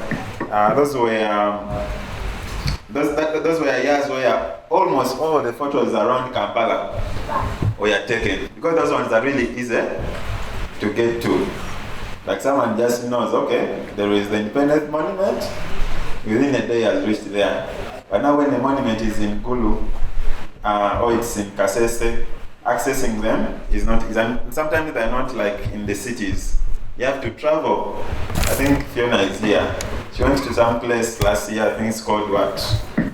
those were years where almost all the photos around Kampala were taken, because those ones are really easy to get to. Like someone just knows, okay, there is the Independence Monument, within a day has reached there. But now when the monument is in Gulu, or it's in Kasese, accessing them is not easy. And sometimes they're not like in the cities. You have to travel. I think Fiona is here. She went to some place last year, I think it's called what?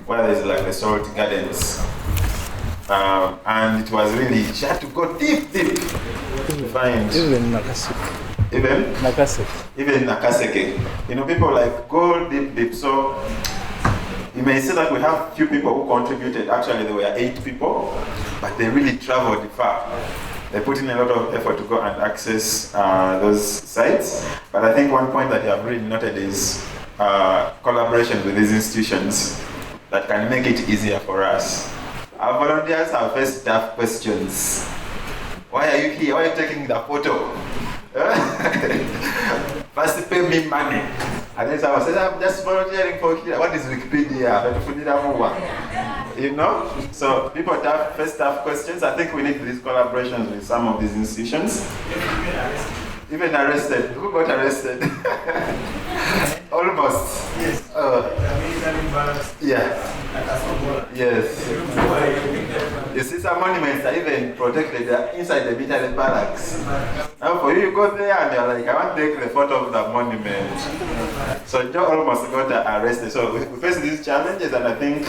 Where there's like the Salt Gardens. And it was really, she had to go deep to find. Even Nakaseke. Even Nakaseke. You know, people like go deep. So you may see that we have few people who contributed. Actually, there were 8 people, but they really traveled far. They put in a lot of effort to go and access those sites. But I think one point that you have really noted is collaboration with these institutions that can make it easier for us. Our volunteers have faced tough questions. Why are you here? Why are you taking the photo? First pay me money. And then someone says, I'm just volunteering for here. What is Wikipedia? You know? So people face tough questions. I think we need these collaborations with some of these institutions. Even arrested. Who got arrested? Almost. Yes. Yeah. Yes. You see, some monuments are even protected inside the military barracks. Now, for you go there and you're like, I want to take the photo of the monument. So Joe almost got arrested. So we face these challenges, and I think,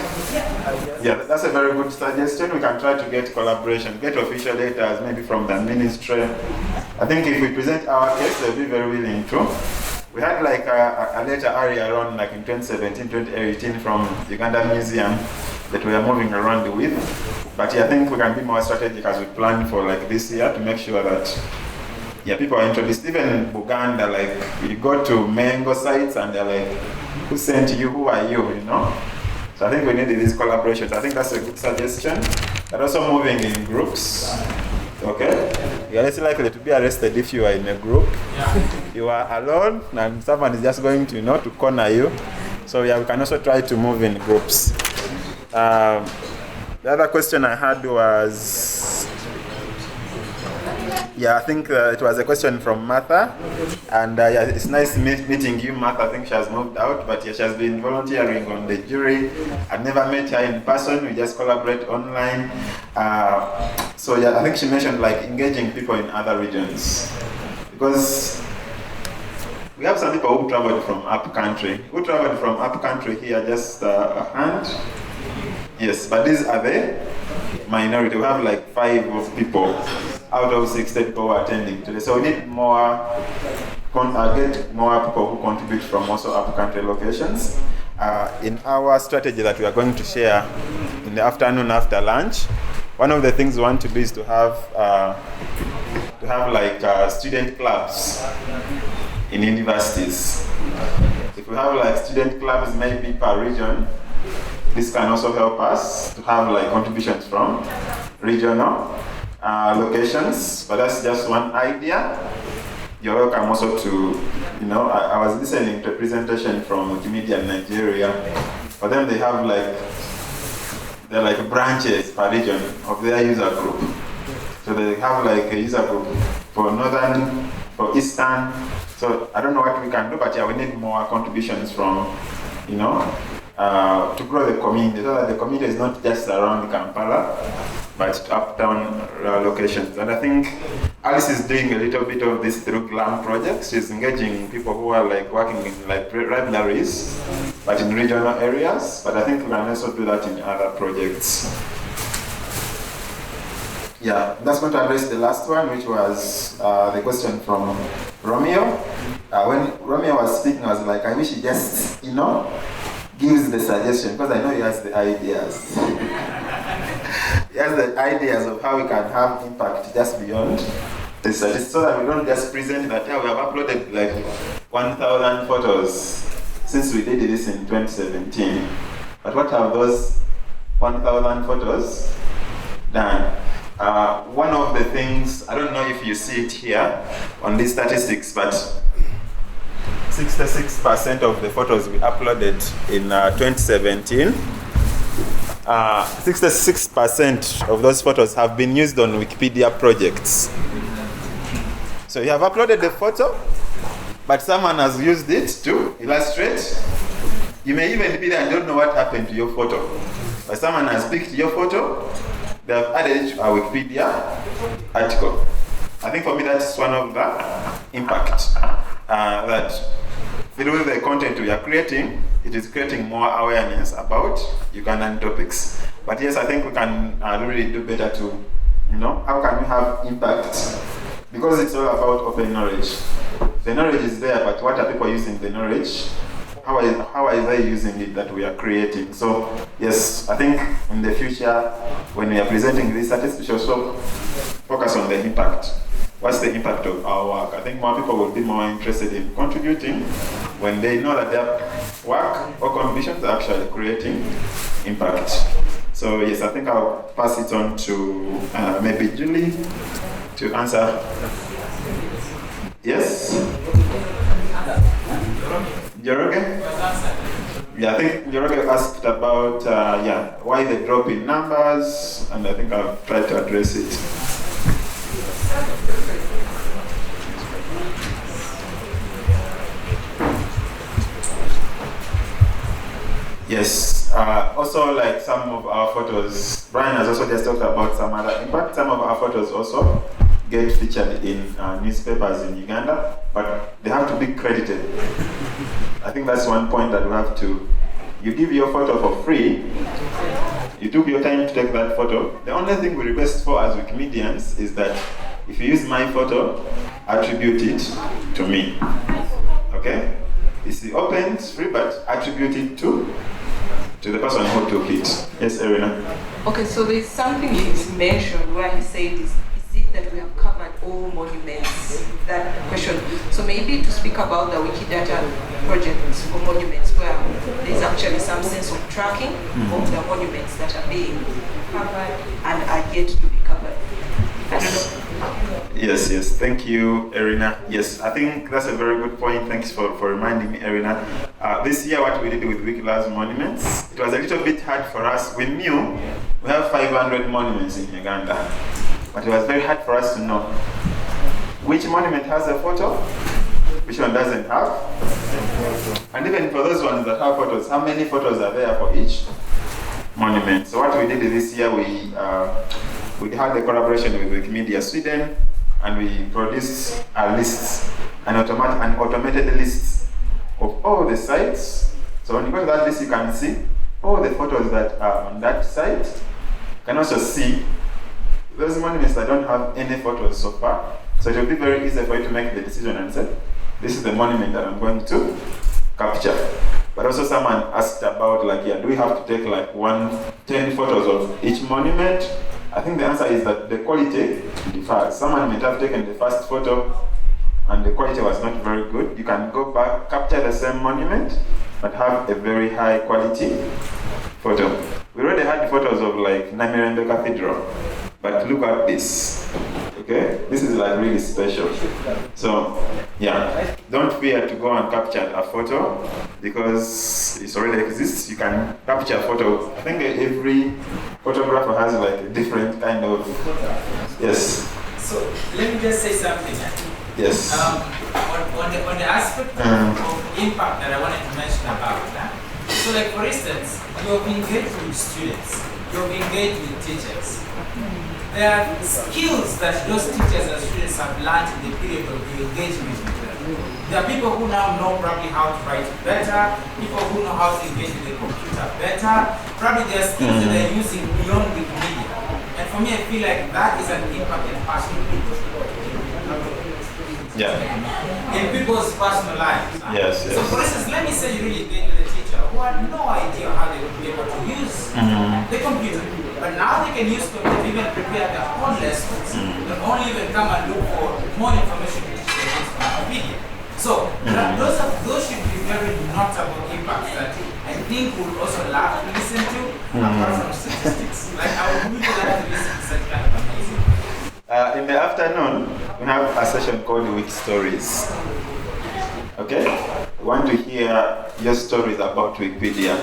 yeah, that's a very good suggestion. We can try to get collaboration, get official letters, maybe from the ministry. I think if we present our case, they'll be very willing to. We had like a letter earlier on, like in 2017, 2018 from Ugandan Museum that we are moving around with. But yeah, I think we can be more strategic as we plan for like this year to make sure that people are introduced. Even Uganda, like you go to Mengo sites and they're like, who sent you? Who are you? You know? So I think we need these collaborations. I think that's a good suggestion. But also moving in groups. Okay? You're less likely to be arrested if you are in a group. You are alone and someone is just going to, to corner you. So yeah, we can also try to move in groups. The other question I had was, I think it was a question from Martha. And it's nice meeting you, Martha. I think she has moved out, but she has been volunteering on the jury. I've never met her in person. We just collaborate online. So I think she mentioned like engaging people in other regions. Because we have some people who traveled from up country. Who traveled from up country here, just a hand. Yes, but these are the minority. We have like 5 people out of 60 people who are attending today. So we need more, get more people who contribute from also up country locations. In our strategy that we are going to share in the afternoon after lunch, one of the things we want to do is to have like student clubs in universities. If we have like student clubs maybe per region, this can also help us to have like contributions from regional locations. But that's just one idea. You're welcome also to, I was listening to a presentation from Wikimedia Nigeria. For them, they have they're like branches per region of their user group. So they have like a user group for northern, for eastern. So I don't know what we can do, but we need more contributions from, to grow the community, so that the community is not just around Kampala, but uptown locations. And I think Alice is doing a little bit of this through GLAM projects. She's engaging people who are like working in like libraries, but in regional areas. But I think we can also do that in other projects. Yeah, that's going to address the last one, which was the question from Romeo. When Romeo was speaking, I was like, I wish he just, gives the suggestion, because I know he has the ideas. He has the ideas of how we can have impact just beyond the statistics, so that we don't just present that we have uploaded like 1,000 photos since we did this in 2017. But what have those 1,000 photos done? One of the things, I don't know if you see it here on these statistics, but 66% of the photos we uploaded in 2017, 66% of those photos have been used on Wikipedia projects. So you have uploaded the photo, but someone has used it to illustrate. You may even be there and don't know what happened to your photo. But someone has picked your photo, they have added it to a Wikipedia article. I think for me that's one of the impact that through the content we are creating, it is creating more awareness about Ugandan topics. But yes, I think we can really do better to, how can we have impact? Because it's all about open knowledge. The knowledge is there, but what are people using the knowledge? how is I using it that we are creating? So yes, I think in the future when we are presenting these statistics, we should also focus on the impact. What's the impact of our work? I think more people will be more interested in contributing when they know that their work or contributions are actually creating impact. So yes, I think I'll pass it on to maybe Julie to answer. Yes? Joroge? Yeah, I think Joroge asked about why the drop in numbers, and I think I'll try to address it. Yes, also like some of our photos, Brian has also just talked about some other impact. Some of our photos also get featured in newspapers in Uganda, but they have to be credited. I think that's one point that we have to, you give your photo for free, you took your time to take that photo. The only thing we request for as Wikimedians is that if you use my photo, attribute it to me, okay? It's open, it's free, but attribute it to the person who took it. Yes, Irina? Okay, so there's something you mentioned where you said, is it that we have covered all monuments? That question. So maybe to speak about the Wikidata project for monuments, where there's actually some sense of tracking of the monuments that are being covered and are yet to be covered. I don't know. Yes, thank you, Irina. Yes, I think that's a very good point. Thanks for reminding me, Irina. This year, what we did with Wikilab's monuments, it was a little bit hard for us. We knew we have 500 monuments in Uganda, but it was very hard for us to know which monument has a photo, which one doesn't have, and even for those ones that have photos, how many photos are there for each monument. So what we did this year, we had a collaboration with Wikimedia Sweden, and we produced a list, an automated list of all the sites. So when you go to that list, you can see all the photos that are on that site. You can also see those monuments that don't have any photos so far. So it will be very easy for you to make the decision and say, this is the monument that I'm going to capture. But also someone asked about do we have to take 10 photos of each monument? I think the answer is that the quality differs. Someone might have taken the first photo and the quality was not very good. You can go back, capture the same monument, but have a very high quality photo. We already had photos of Namirembe Cathedral, but look at this. Okay, this is really special. So yeah, don't fear to go and capture a photo because it already exists. You can capture a photo. I think every photographer has a different kind of, yes. So let me just say something. Yes. On the aspect of impact that I wanted to mention about. So for instance, you've engaged with students, you've engaged with teachers. There are skills that those teachers and students have learned in the period of the engagement with them. There are people who now know probably how to write better, people who know how to engage with the computer better. Probably there are skills that they're using beyond Wikimedia. And for me, I feel like that is an impact in personal people's in people's personal lives. Yes. So for instance, let me say you really engage with a teacher who had no idea how they would be able to use the computer. But now they can use computer to even prepare their own lessons. They only even come and look for more information to teach them from Wikipedia. So those should be very notable impacts that I think we'll also love to listen to apart from statistics. I would really like to listen to such kind of amazing. In the afternoon, we have a session called Wiki Stories. Okay? We want to hear your stories about Wikipedia.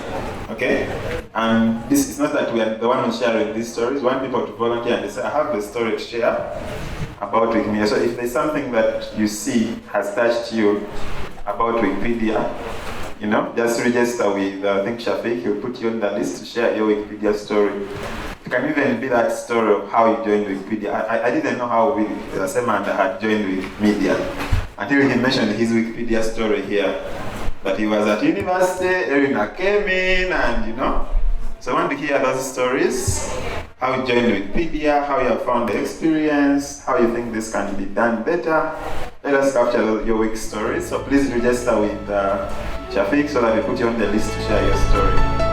Okay? And this is not that we are the one who's sharing these stories. We want people to volunteer and they say, I have a story to share about Wikimedia. So if there's something that you see has touched you about Wikipedia, just register with, I think Shafiq, he'll put you on the list to share your Wikipedia story. It can even be that story of how you joined Wikipedia. I didn't know how Semanda had joined Wikimedia until he mentioned his Wikipedia story here. That he was at university, Irina came in, and So I want to hear those stories, how you joined Wikipedia, how you have found the experience, how you think this can be done better. Let us capture your week stories. So please register with Shafiq, so that we put you on the list to share your story.